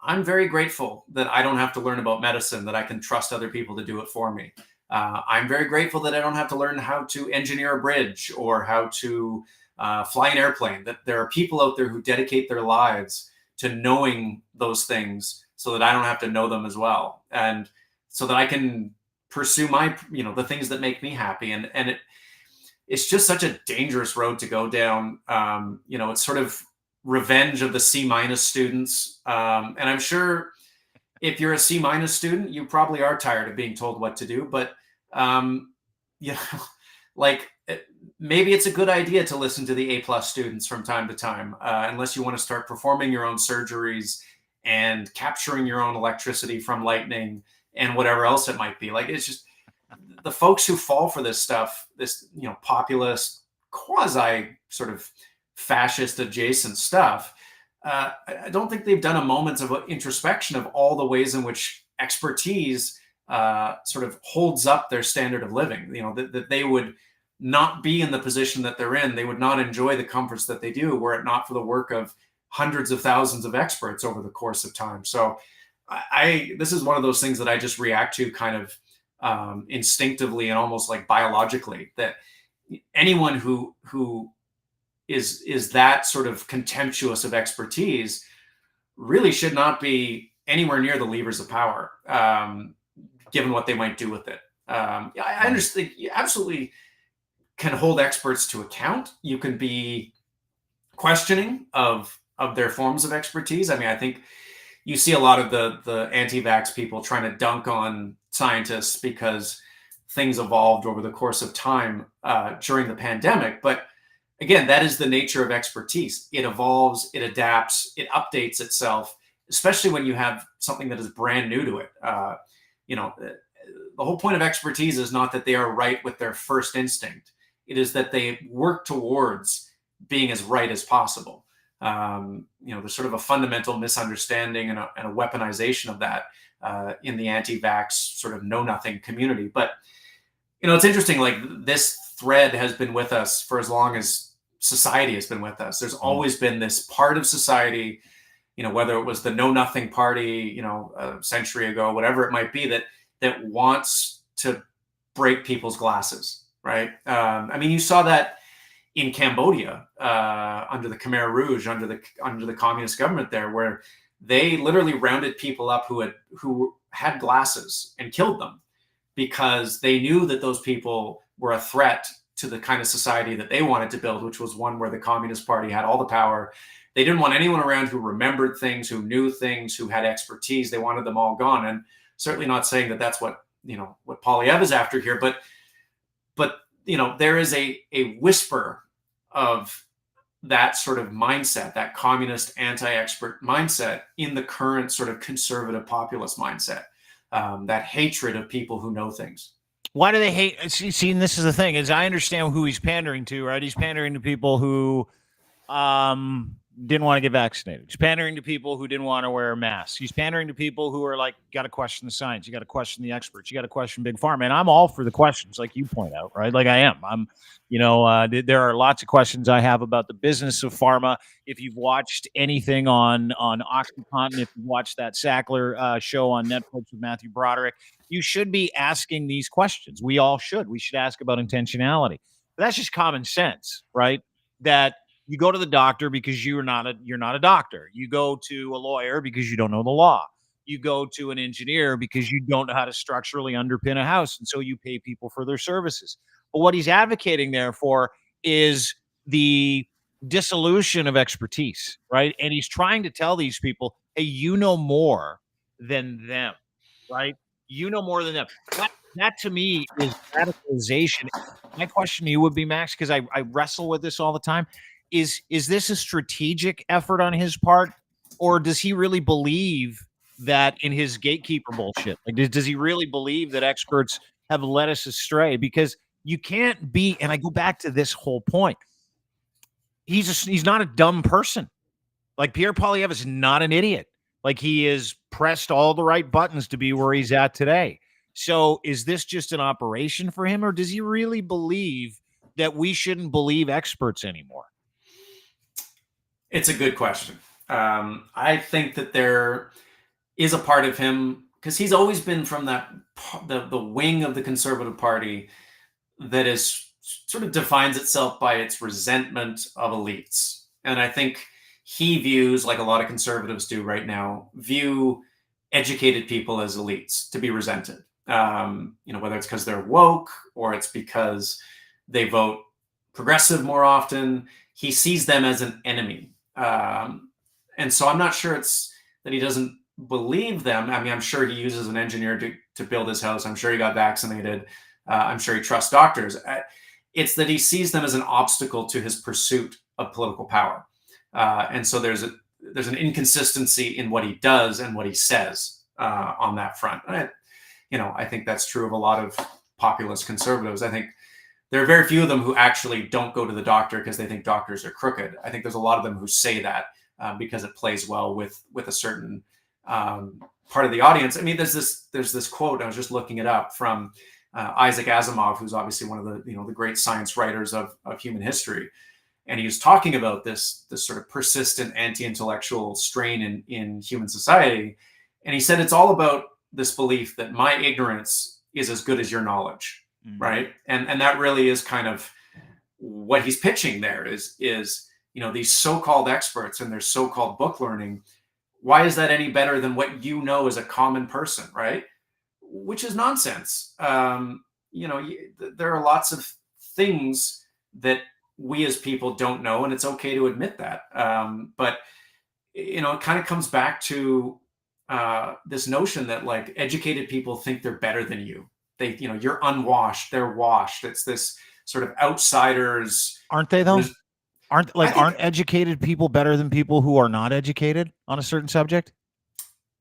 I'm very grateful that I don't have to learn about medicine, that I can trust other people to do it for me. I'm very grateful that I don't have to learn how to engineer a bridge or how to fly an airplane, that there are people out there who dedicate their lives to knowing those things so that I don't have to know them as well. And so that I can pursue my, the things that make me happy. And it's just such a dangerous road to go down. It's sort of revenge of the C- students. And I'm sure if you're a C- student, you probably are tired of being told what to do, but maybe it's a good idea to listen to the A+ students from time to time, unless you want to start performing your own surgeries and capturing your own electricity from lightning and whatever else it might be. Like, it's just the folks who fall for this stuff, this, populist, quasi sort of fascist adjacent stuff. I don't think they've done a moment of introspection of all the ways in which expertise sort of holds up their standard of living, that they would not be in the position that they're in. They would not enjoy the comforts that they do were it not for the work of hundreds of thousands of experts over the course of time. So this is one of those things that I just react to kind of instinctively and almost like biologically, that anyone who is that sort of contemptuous of expertise really should not be anywhere near the levers of power, given what they might do with it. I understand you absolutely can hold experts to account. You can be questioning of their forms of expertise. I mean, I think you see a lot of the anti-vax people trying to dunk on scientists because things evolved over the course of time during the pandemic. But again, that is the nature of expertise. It evolves, it adapts, it updates itself, especially when you have something that is brand new to it. The whole point of expertise is not that they are right with their first instinct. It is that they work towards being as right as possible. There's sort of a fundamental misunderstanding and a weaponization of that in the anti-vax sort of know-nothing community. But it's interesting. Like, this thread has been with us for as long as society has been with us. There's always been this part of society, whether it was the know-nothing party, a century ago, whatever it might be, that wants to break people's glasses, right? I mean, you saw that in Cambodia under the Khmer Rouge, under the communist government there, where they literally rounded people up who had glasses and killed them because they knew that those people were a threat to the kind of society that they wanted to build, which was one where the Communist Party had all the power. They didn't want anyone around who remembered things, who knew things, who had expertise. They wanted them all gone. And certainly not saying that that's what Polyev is after here, but there is a whisper of that sort of mindset, that communist anti-expert mindset in the current sort of conservative populist mindset, that hatred of people who know things. Why do they hate? See, and this is the thing, is I understand who he's pandering to, right? He's pandering to people who didn't want to get vaccinated. He's pandering to people who didn't want to wear a mask. He's pandering to people who are like, got to question the science. You got to question the experts. You got to question big pharma. And I'm all for the questions, like you point out, right? Like I am. There are lots of questions I have about the business of pharma. If you've watched anything on OxyContin, if you've watched that Sackler show on Netflix with Matthew Broderick, you should be asking these questions. We all should. We should ask about intentionality. But that's just common sense, right? That you go to the doctor because you're not a doctor. You go to a lawyer because you don't know the law. You go to an engineer because you don't know how to structurally underpin a house, and so you pay people for their services. But what he's advocating there for is the dissolution of expertise, right? And he's trying to tell these people, hey, you know more than them, right? You know more than them. That to me is radicalization. My question to you would be, Max, because I wrestle with this all the time. Is this a strategic effort on his part, or does he really believe that in his gatekeeper bullshit? Like, does he really believe that experts have led us astray? Because you can't be, and I go back to this whole point. He's not a dumb person. Like, Pierre Poilievre is not an idiot. Like, he has pressed all the right buttons to be where he's at today. So is this just an operation for him, or does he really believe that we shouldn't believe experts anymore? It's a good question. I think that there is a part of him, because he's always been from the wing of the Conservative Party that is sort of defines itself by its resentment of elites. And I think he views, like a lot of conservatives do right now, view educated people as elites to be resented. Whether it's because they're woke or it's because they vote progressive more often, he sees them as an enemy. And so I'm not sure it's that he doesn't believe them. I mean, I'm sure he uses an engineer to build his house. I'm sure he got vaccinated. I'm sure he trusts doctors. It's that he sees them as an obstacle to his pursuit of political power. And so there's an inconsistency in what he does and what he says on that front. I think that's true of a lot of populist conservatives. I think there are very few of them who actually don't go to the doctor because they think doctors are crooked. I think there's a lot of them who say that because it plays well with a certain part of the audience. I mean, there's this quote, I was just looking it up, from Isaac Asimov, who's obviously one of the great science writers of human history. And he was talking about this sort of persistent anti-intellectual strain in human society. And he said, it's all about this belief that my ignorance is as good as your knowledge. Mm-hmm. Right. And that really is kind of what he's pitching there is these so-called experts and their so-called book learning. Why is that any better than what you know as a common person? Right. Which is nonsense. There are lots of things that we as people don't know, and it's okay to admit that. But it kind of comes back to this notion that, like, educated people think they're better than you. They, you're unwashed, they're washed. It's this sort of outsiders. Aren't they though? Aren't educated people better than people who are not educated on a certain subject?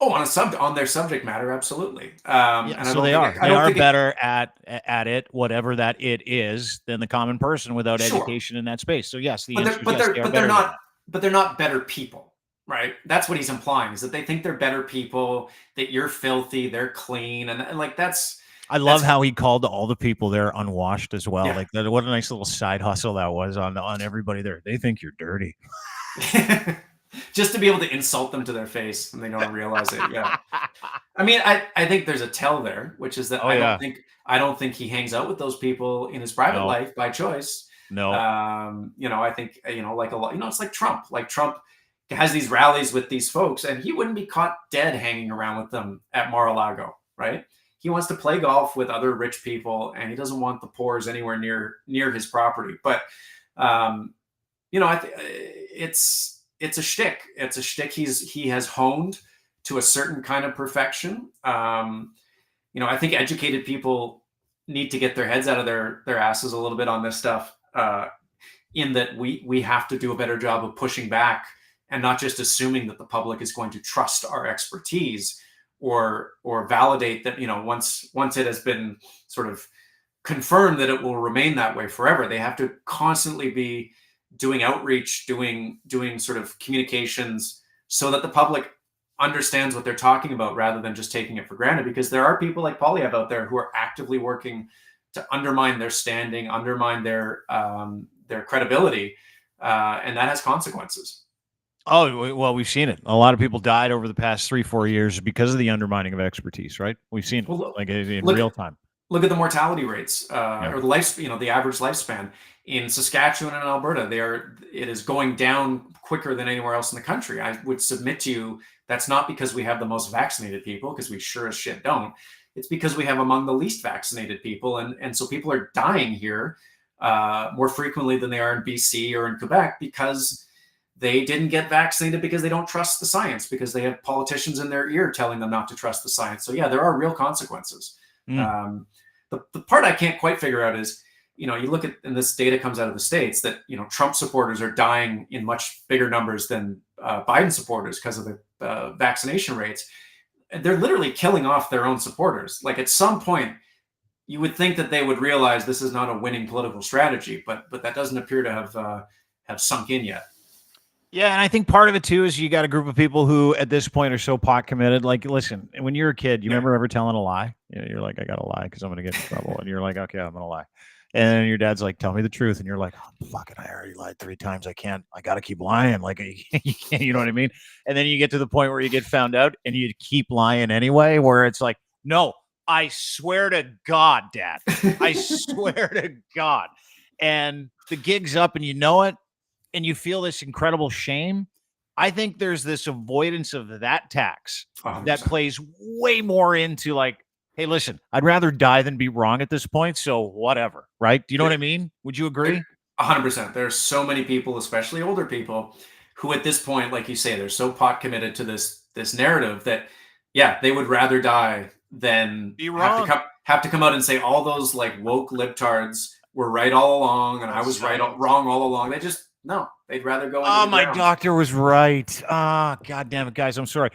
Oh, on their subject matter, absolutely. And so they are better at it, whatever that it is, than the common person without education in that space. So yes, the answer is yes, they're not better people. Right. That's what he's implying, is that they think they're better people, that you're filthy, they're clean. And like, I love that's, how he called all the people there unwashed as well. yeah. Like that, what a nice little side hustle that was on everybody there. They think you're dirty. Just to be able to insult them to their face and they don't realize it. Yeah. I mean, I think there's a tell there, which is that Oh yeah. I don't think he hangs out with those people in his private No. life by choice. No. I think, like a lot, it's like Trump. Like Trump has these rallies with these folks, and he wouldn't be caught dead hanging around with them at Mar-a-Lago, right? He wants to play golf with other rich people, and he doesn't want the poors anywhere near his property. But it's a shtick. It's a shtick he has honed to a certain kind of perfection. I think educated people need to get their heads out of their asses a little bit on this stuff. In that we have to do a better job of pushing back and not just assuming that the public is going to trust our expertise or validate that, once it has been sort of confirmed that it will remain that way forever. They have to constantly be doing outreach, doing sort of communications so that the public understands what they're talking about rather than just taking it for granted. Because there are people like Polyev out there who are actively working to undermine their standing, undermine their credibility, and that has consequences. Oh, well, we've seen it. A lot of people died over the past 3-4 years because of the undermining of expertise, right? We've seen it like in real time. Look at the mortality rates, or the the average lifespan in Saskatchewan and Alberta. It is going down quicker than anywhere else in the country. I would submit to you that's not because we have the most vaccinated people, because we sure as shit don't. It's because we have among the least vaccinated people, and so people are dying here more frequently than they are in BC or in Quebec because they didn't get vaccinated, because they don't trust the science, because they have politicians in their ear telling them not to trust the science. So yeah, there are real consequences. The part I can't quite figure out is, you look at, and this data comes out of the States, that, Trump supporters are dying in much bigger numbers than Biden supporters because of the vaccination rates. And they're literally killing off their own supporters. Like, at some point, you would think that they would realize this is not a winning political strategy, but that doesn't appear to have sunk in yet. Yeah, and I think part of it too is you got a group of people who at this point are so pot committed. Like, listen, when you're a kid, you remember ever telling a lie? You're like, I gotta lie because I'm gonna get in trouble, and you're like, okay, I'm gonna lie. And then your dad's like, tell me the truth, and you're like, oh, fucking, I already lied 3 times. I gotta keep lying. Like, you can't, you know what I mean? And then you get to the point where you get found out, and you keep lying anyway. Where it's like, no, I swear to God, Dad, I swear to God, and the gig's up, and you know it. And you feel this incredible shame. I think there's this avoidance of that tax 100%. that plays way more into like, hey, listen, I'd rather die than be wrong at this point. So whatever, right? Do you know what I mean? Would you agree? 100%. There's so many people, especially older people, who at this point, like you say, they're so pot committed to this narrative that, yeah, they would rather die than be wrong. Have to come out and say all those like woke libtards were right all along, and I was wrong all along. No, they'd rather go. Oh, my doctor was right. God damn it, guys. I'm sorry.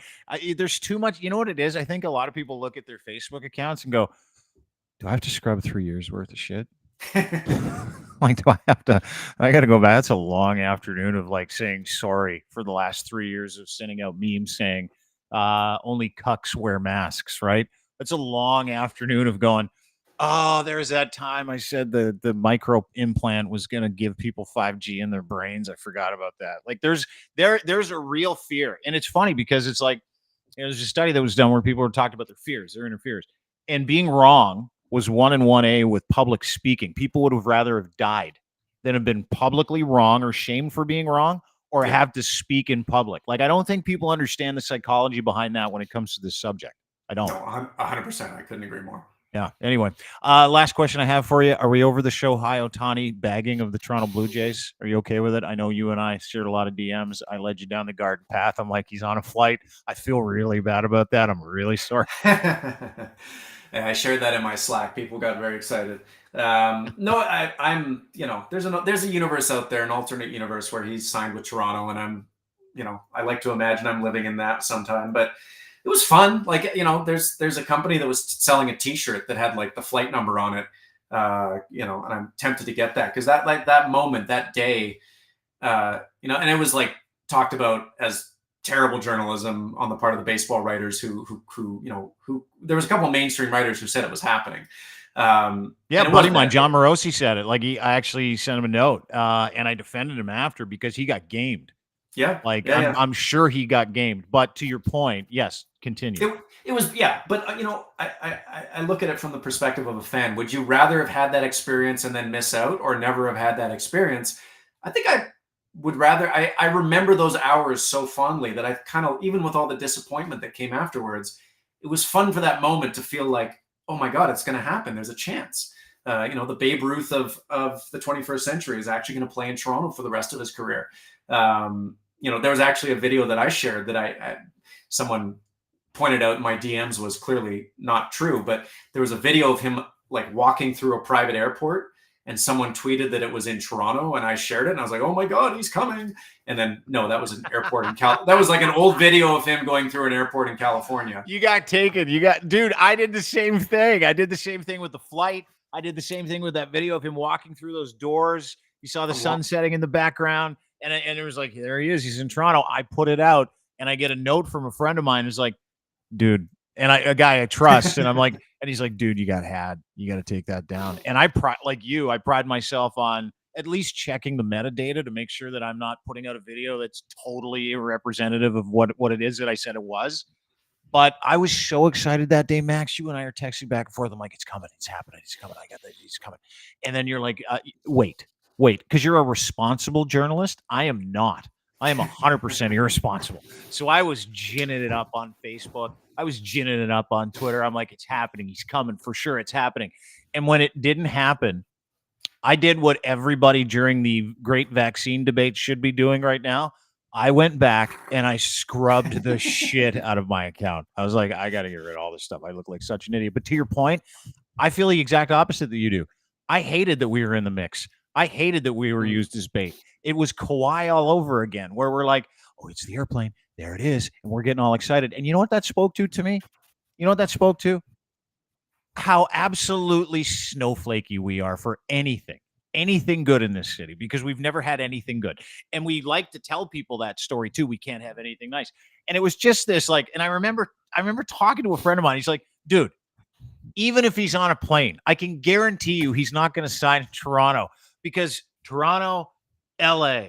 There's too much. You know what it is? I think a lot of people look at their Facebook accounts and go, do I have to scrub 3 years worth of shit? Like, do I have to? I got to go back. That's a long afternoon of like saying sorry for the last 3 years of sending out memes saying only cucks wear masks, right? That's a long afternoon of going, oh, there's that time I said the micro implant was going to give people 5G in their brains. I forgot about that. Like there's a real fear. And it's funny because it's like, there's a study that was done where people were talking about their fears, their inner fears. And being wrong was 1 and 1A with public speaking. People would have rather have died than have been publicly wrong or shamed for being wrong or have to speak in public. Like, I don't think people understand the psychology behind that when it comes to this subject. I don't. No, 100%. I couldn't agree more. Yeah. Anyway, last question I have for you. Are we over the Shohei Ohtani bagging of the Toronto Blue Jays? Are you okay with it? I know you and I shared a lot of DMs. I led you down the garden path. I'm like, he's on a flight. I feel really bad about that. I'm really sorry. I shared that in my Slack. People got very excited. No, I'm, there's a universe out there, an alternate universe where he's signed with Toronto, and I'm, I like to imagine I'm living in that sometime, but it was fun. Like, there's a company that was selling a T-shirt that had like the flight number on it, and I'm tempted to get that because that moment, that day, and it was like talked about as terrible journalism on the part of the baseball writers who there was a couple of mainstream writers who said it was happening. Yeah, a buddy of mine, John Morosi, said it. Like, I actually sent him a note, and I defended him after because he got gamed. Yeah, like I'm sure he got gamed. But to your point, yes, continue. It was, yeah, but I look at it from the perspective of a fan. Would you rather have had that experience and then miss out, or never have had that experience? I think I would rather. I remember those hours so fondly that I kind of, even with all the disappointment that came afterwards, it was fun for that moment to feel like, oh my God, it's going to happen. There's a chance. The Babe Ruth of the 21st century is actually going to play in Toronto for the rest of his career. There was actually a video that I shared that someone pointed out in my DMs was clearly not true, but there was a video of him like walking through a private airport, and someone tweeted that it was in Toronto, and I shared it, and I was like, oh my God, he's coming. And then, no, that was an airport in that was like an old video of him going through an airport in California. You got taken. Dude, I did the same thing. I did the same thing with the flight. I did the same thing with that video of him walking through those doors. You saw the sun setting in the background, and it was like, there he is. He's in Toronto. I put it out, and I get a note from a friend of mine who's like, dude, and a guy I trust, and I'm like, and he's like, dude, you got to take that down. And I pride myself on at least checking the metadata to make sure that I'm not putting out a video that's totally representative of what it is that I said it was. But I was so excited that day, Max. You and I are texting back and forth. I'm like, it's coming, it's happening, it's coming. I got that, he's coming. And then you're like, wait, because you're a responsible journalist. I am not. I am 100% irresponsible. So I was ginning it up on Facebook. I was ginning it up on Twitter. I'm like, it's happening. He's coming for sure. It's happening. And when it didn't happen, I did what everybody during the great vaccine debate should be doing right now. I went back and I scrubbed the shit out of my account. I was like, I got to get rid of all this stuff. I look like such an idiot. But to your point, I feel the exact opposite that you do. I hated that we were in the mix. I hated that we were used as bait. It was Kawhi all over again, where we're like, oh, it's the airplane. There it is. And we're getting all excited. And you know what that spoke to me? You know what that spoke to? How absolutely snowflakey we are for anything good in this city, because we've never had anything good. And we like to tell people that story too. We can't have anything nice. And it was just this and I remember talking to a friend of mine. He's like, dude, even if he's on a plane, I can guarantee you he's not going to sign in Toronto, because Toronto, LA,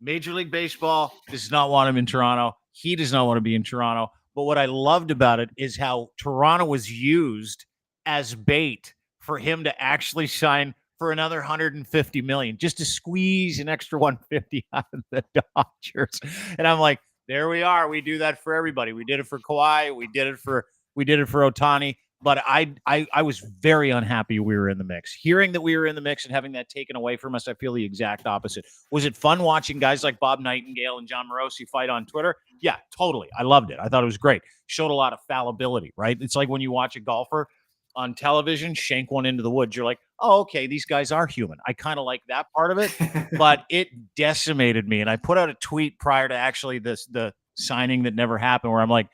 Major League Baseball does not want him in Toronto. He does not want to be in Toronto. But what I loved about it is how Toronto was used as bait for him to actually sign for another $150 million, just to squeeze an extra $150 out of the Dodgers. And I'm like, there we are. We do that for everybody. We did it for Kawhi. We did it for Ohtani. But I was very unhappy we were in the mix. Hearing that we were in the mix and having that taken away from us, I feel the exact opposite. Was it fun watching guys like Bob Nightingale and John Morosi fight on Twitter? Yeah, totally. I loved it. I thought it was great. Showed a lot of fallibility, right? It's like when you watch a golfer on television shank one into the woods. You're like, oh, okay, these guys are human. I kind of like that part of it, but it decimated me. And I put out a tweet prior to actually the signing that never happened, where I'm like,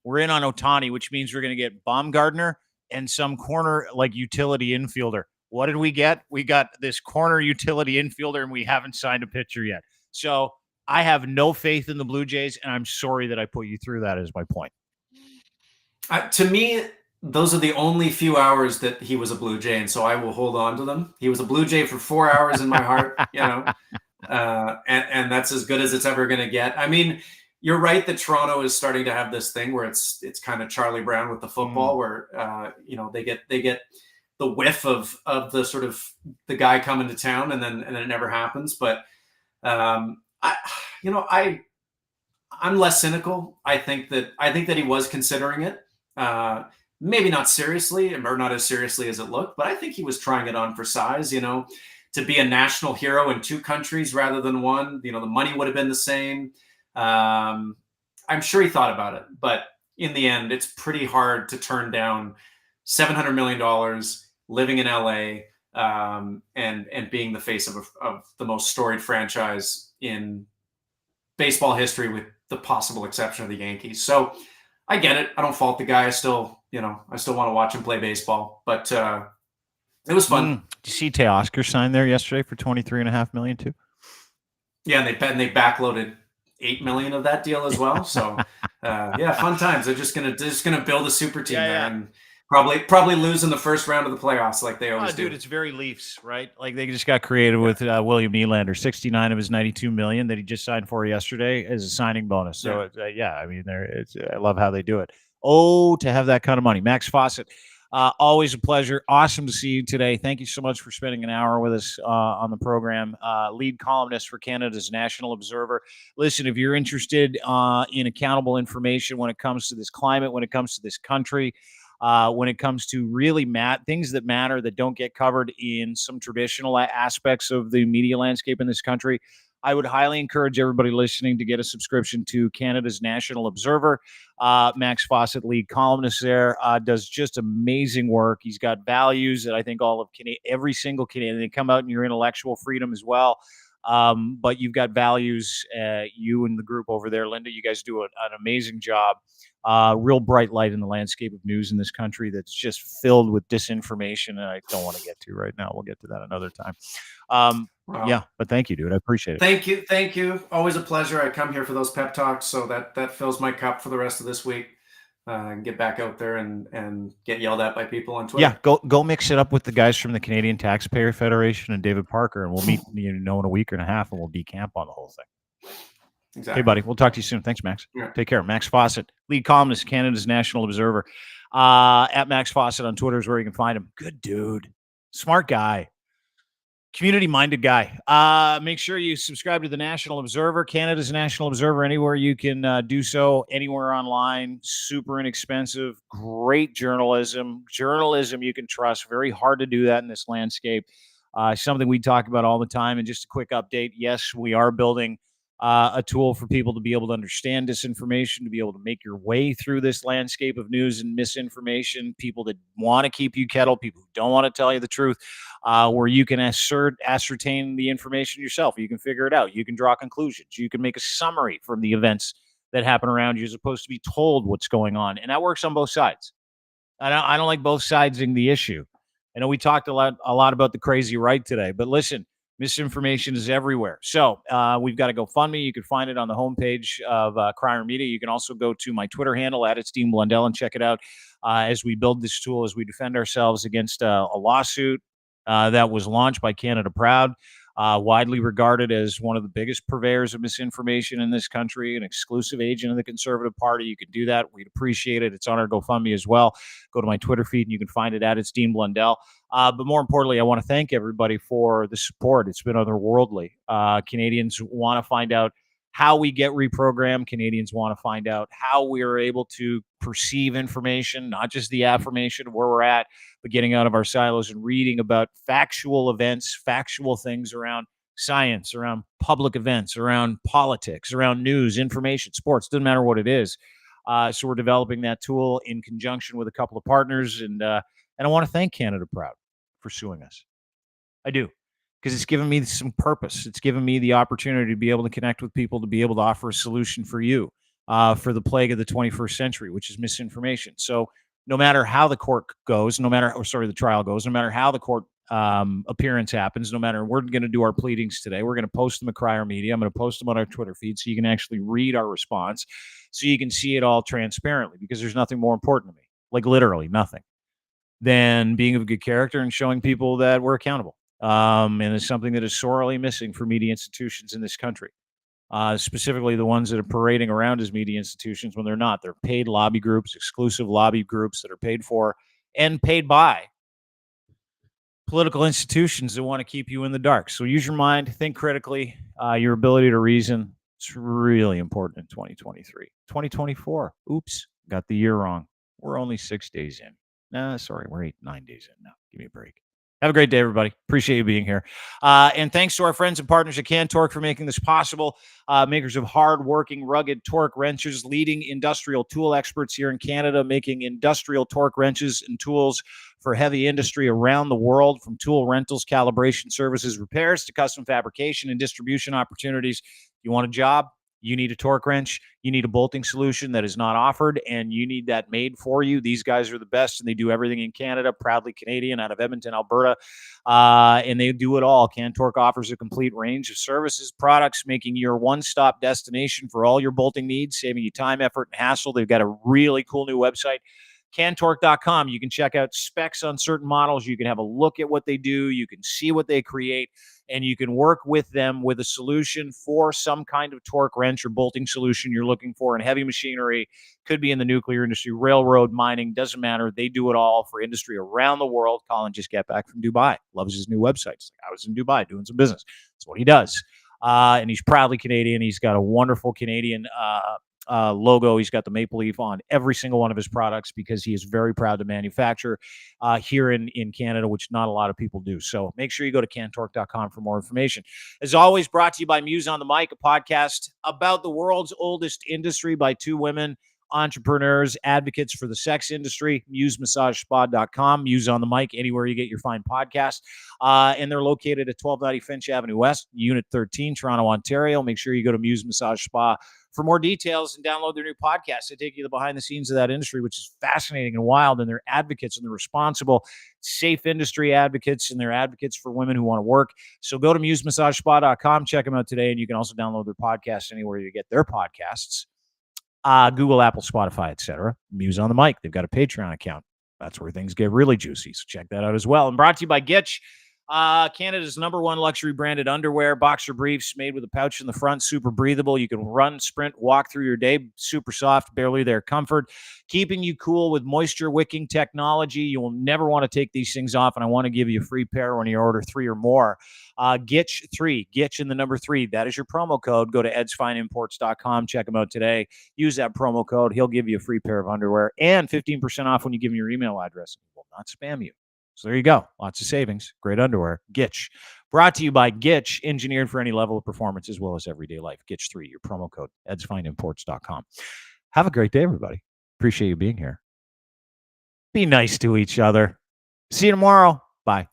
we're in on Ohtani, which means we're going to get Baumgartner and some corner utility infielder. What did we get? We got this corner utility infielder, and we haven't signed a pitcher yet. So I have no faith in the Blue Jays, and I'm sorry that I put you through that, is my point. To me, those are the only few hours that he was a Blue Jay, and so I will hold on to them. He was a Blue Jay for 4 hours in my heart, and that's as good as it's ever going to get. I mean, you're right that Toronto is starting to have this thing where it's kind of Charlie Brown with the football, where they get the whiff of the sort of the guy coming to town, and then it never happens. But I'm less cynical. I think that he was considering it. Maybe not seriously, or not as seriously as it looked, but I think he was trying it on for size, to be a national hero in two countries rather than one. The money would have been the same. I'm sure he thought about it, but in the end, it's pretty hard to turn down $700 million, living in LA, and being the face of the most storied franchise in baseball history, with the possible exception of the Yankees. So I get it. I don't fault the guy. I still want to watch him play baseball, but it was fun. Did you see Teoscar sign there yesterday for $23.5 million too? Yeah, and they backloaded 8 million of that deal as well. So yeah, fun times. They're just gonna build a super team there and probably lose in the first round of the playoffs like they always do. Dude, it's very Leafs, right? Like they just got creative with William Nylander, 69 of his 92 million that he just signed for yesterday as a signing bonus. So I mean, I love how they do it. Oh, to have that kind of money. Max Fawcett, always a pleasure. Awesome to see you today. Thank you so much for spending an hour with us on the program. Lead columnist for Canada's National Observer. Listen, if you're interested in accountable information when it comes to this climate, when it comes to this country, when it comes to really things that matter that don't get covered in some traditional aspects of the media landscape in this country, I would highly encourage everybody listening to get a subscription to Canada's National Observer. Max Fawcett, lead columnist there, does just amazing work. He's got values that I think every single Canadian, they come out in your intellectual freedom as well. But you've got values, you and the group over there, Linda, you guys do an amazing job. Real bright light in the landscape of news in this country that's just filled with disinformation, and I don't want to get to right now. We'll get to that another time. Yeah, but thank you, dude. I appreciate it. Thank you. Always a pleasure. I come here for those pep talks, so that fills my cup for the rest of this week. Get back out there and get yelled at by people on Twitter. Yeah, go mix it up with the guys from the Canadian Taxpayer Federation and David Parker, and we'll meet in a week and a half, and we'll decamp on the whole thing. Exactly. Hey, buddy. We'll talk to you soon. Thanks, Max. Yeah. Take care. Max Fawcett, lead columnist, Canada's National Observer. At Max Fawcett on Twitter is where you can find him. Good dude. Smart guy. Community-minded guy. Make sure you subscribe to the National Observer, Canada's National Observer, anywhere you can do so, anywhere online. Super inexpensive. Great journalism. Journalism you can trust. Very hard to do that in this landscape. Something we talk about all the time. And just a quick update. Yes, we are building a tool for people to be able to understand disinformation, to be able to make your way through this landscape of news and misinformation, people that want to keep you kettled, people who don't want to tell you the truth, where you can ascertain the information yourself. You can figure it out. You can draw conclusions. You can make a summary from the events that happen around you as opposed to be told what's going on. And that works on both sides. I don't like both sidesing the issue. I know we talked a lot about the crazy right today, but listen, misinformation is everywhere. So we've got a GoFundMe. You can find it on the homepage of Crier Media. You can also go to my Twitter handle, @ItSteamBlundell, and check it out as we build this tool, as we defend ourselves against a lawsuit that was launched by Canada Proud, widely regarded as one of the biggest purveyors of misinformation in this country, an exclusive agent of the Conservative Party. You can do that. We'd appreciate it. It's on our GoFundMe as well. Go to my Twitter feed and you can find it @ItSteamBlundell. But more importantly, I want to thank everybody for the support. It's been otherworldly. Canadians want to find out how we get reprogrammed. Canadians want to find out how we are able to perceive information, not just the affirmation of where we're at, but getting out of our silos and reading about factual events, factual things around science, around public events, around politics, around news, information, sports, doesn't matter what it is. So we're developing that tool in conjunction with a couple of partners. And I want to thank Canada Proud for suing us. I do. Because it's given me some purpose. It's given me the opportunity to be able to connect with people, to be able to offer a solution for you, for the plague of the 21st century, which is misinformation. So no matter how the court goes, the trial goes, no matter how the court appearance happens, no matter, we're going to do our pleadings today. We're going to post them at Crier Media. I'm going to post them on our Twitter feed so you can actually read our response, so you can see it all transparently, because there's nothing more important to me, like literally nothing, than being of good character and showing people that we're accountable. And it's something that is sorely missing for media institutions in this country, specifically the ones that are parading around as media institutions when they're not. They're paid lobby groups, exclusive lobby groups that are paid for and paid by political institutions that want to keep you in the dark. So use your mind, think critically, your ability to reason. It's really important in 2023. 2024. Oops, got the year wrong. We're only 6 days in. We're 9 days in now. Give me a break. Have a great day, everybody. Appreciate you being here. And thanks to our friends and partners at Cantorque for making this possible. Makers of hard-working, rugged torque wrenches, leading industrial tool experts here in Canada, making industrial torque wrenches and tools for heavy industry around the world, from tool rentals, calibration services, repairs, to custom fabrication and distribution opportunities. You want a job? You need a torque wrench, you need a bolting solution that is not offered, and you need that made for you. These guys are the best, and they do everything in Canada, proudly Canadian, out of Edmonton, Alberta, and they do it all. Cantork offers a complete range of services, products, making your one-stop destination for all your bolting needs, saving you time, effort, and hassle. They've got a really cool new website, Cantork.com. You can check out specs on certain models. You can have a look at what they do. You can see what they create, and you can work with them with a solution for some kind of torque wrench or bolting solution you're looking for in heavy machinery. Could be in the nuclear industry, railroad, mining, doesn't matter. They do it all for industry around the world. Colin just got back from Dubai. Loves his new website. He's like, I was in Dubai doing some business. That's what he does. And he's proudly Canadian. He's got a wonderful Canadian logo. He's got the maple leaf on every single one of his products because he is very proud to manufacture here in Canada, which not a lot of people do. So make sure you go to cantork.com for more information. As always, brought to you by Muse on the Mic, a podcast about the world's oldest industry by two women, entrepreneurs, advocates for the sex industry. MuseMassageSpa.com, Muse on the Mic, anywhere you get your fine podcasts. And they're located at 1290 Finch Avenue West, Unit 13, Toronto, Ontario. Make sure you go to Muse Massage Spa for more details and download their new podcast. They take you to the behind the scenes of that industry, which is fascinating and wild. And they're advocates and they're responsible, safe industry advocates, and they're advocates for women who want to work. So go to MuseMassageSpa.com, check them out today. And you can also download their podcast anywhere you get their podcasts. Google, Apple, Spotify, etc. Muse on the Mic. They've got a Patreon account. That's where things get really juicy. So check that out as well. And brought to you by Gitch, Canada's #1 luxury branded underwear, boxer briefs made with a pouch in the front, super breathable. You can run, sprint, walk through your day, super soft, barely there comfort, keeping you cool with moisture wicking technology. You will never want to take these things off, and I want to give you a free pair when you order 3 or more. Gitch3, Gitch in the number 3. That is your promo code. Go to edsfineimports.com. Check them out today. Use that promo code. He'll give you a free pair of underwear and 15% off when you give him your email address. He will not spam you. So there you go. Lots of savings. Great underwear. Gitch. Brought to you by Gitch, engineered for any level of performance as well as everyday life. Gitch3, your promo code, edsfineimports.com. Have a great day, everybody. Appreciate you being here. Be nice to each other. See you tomorrow. Bye.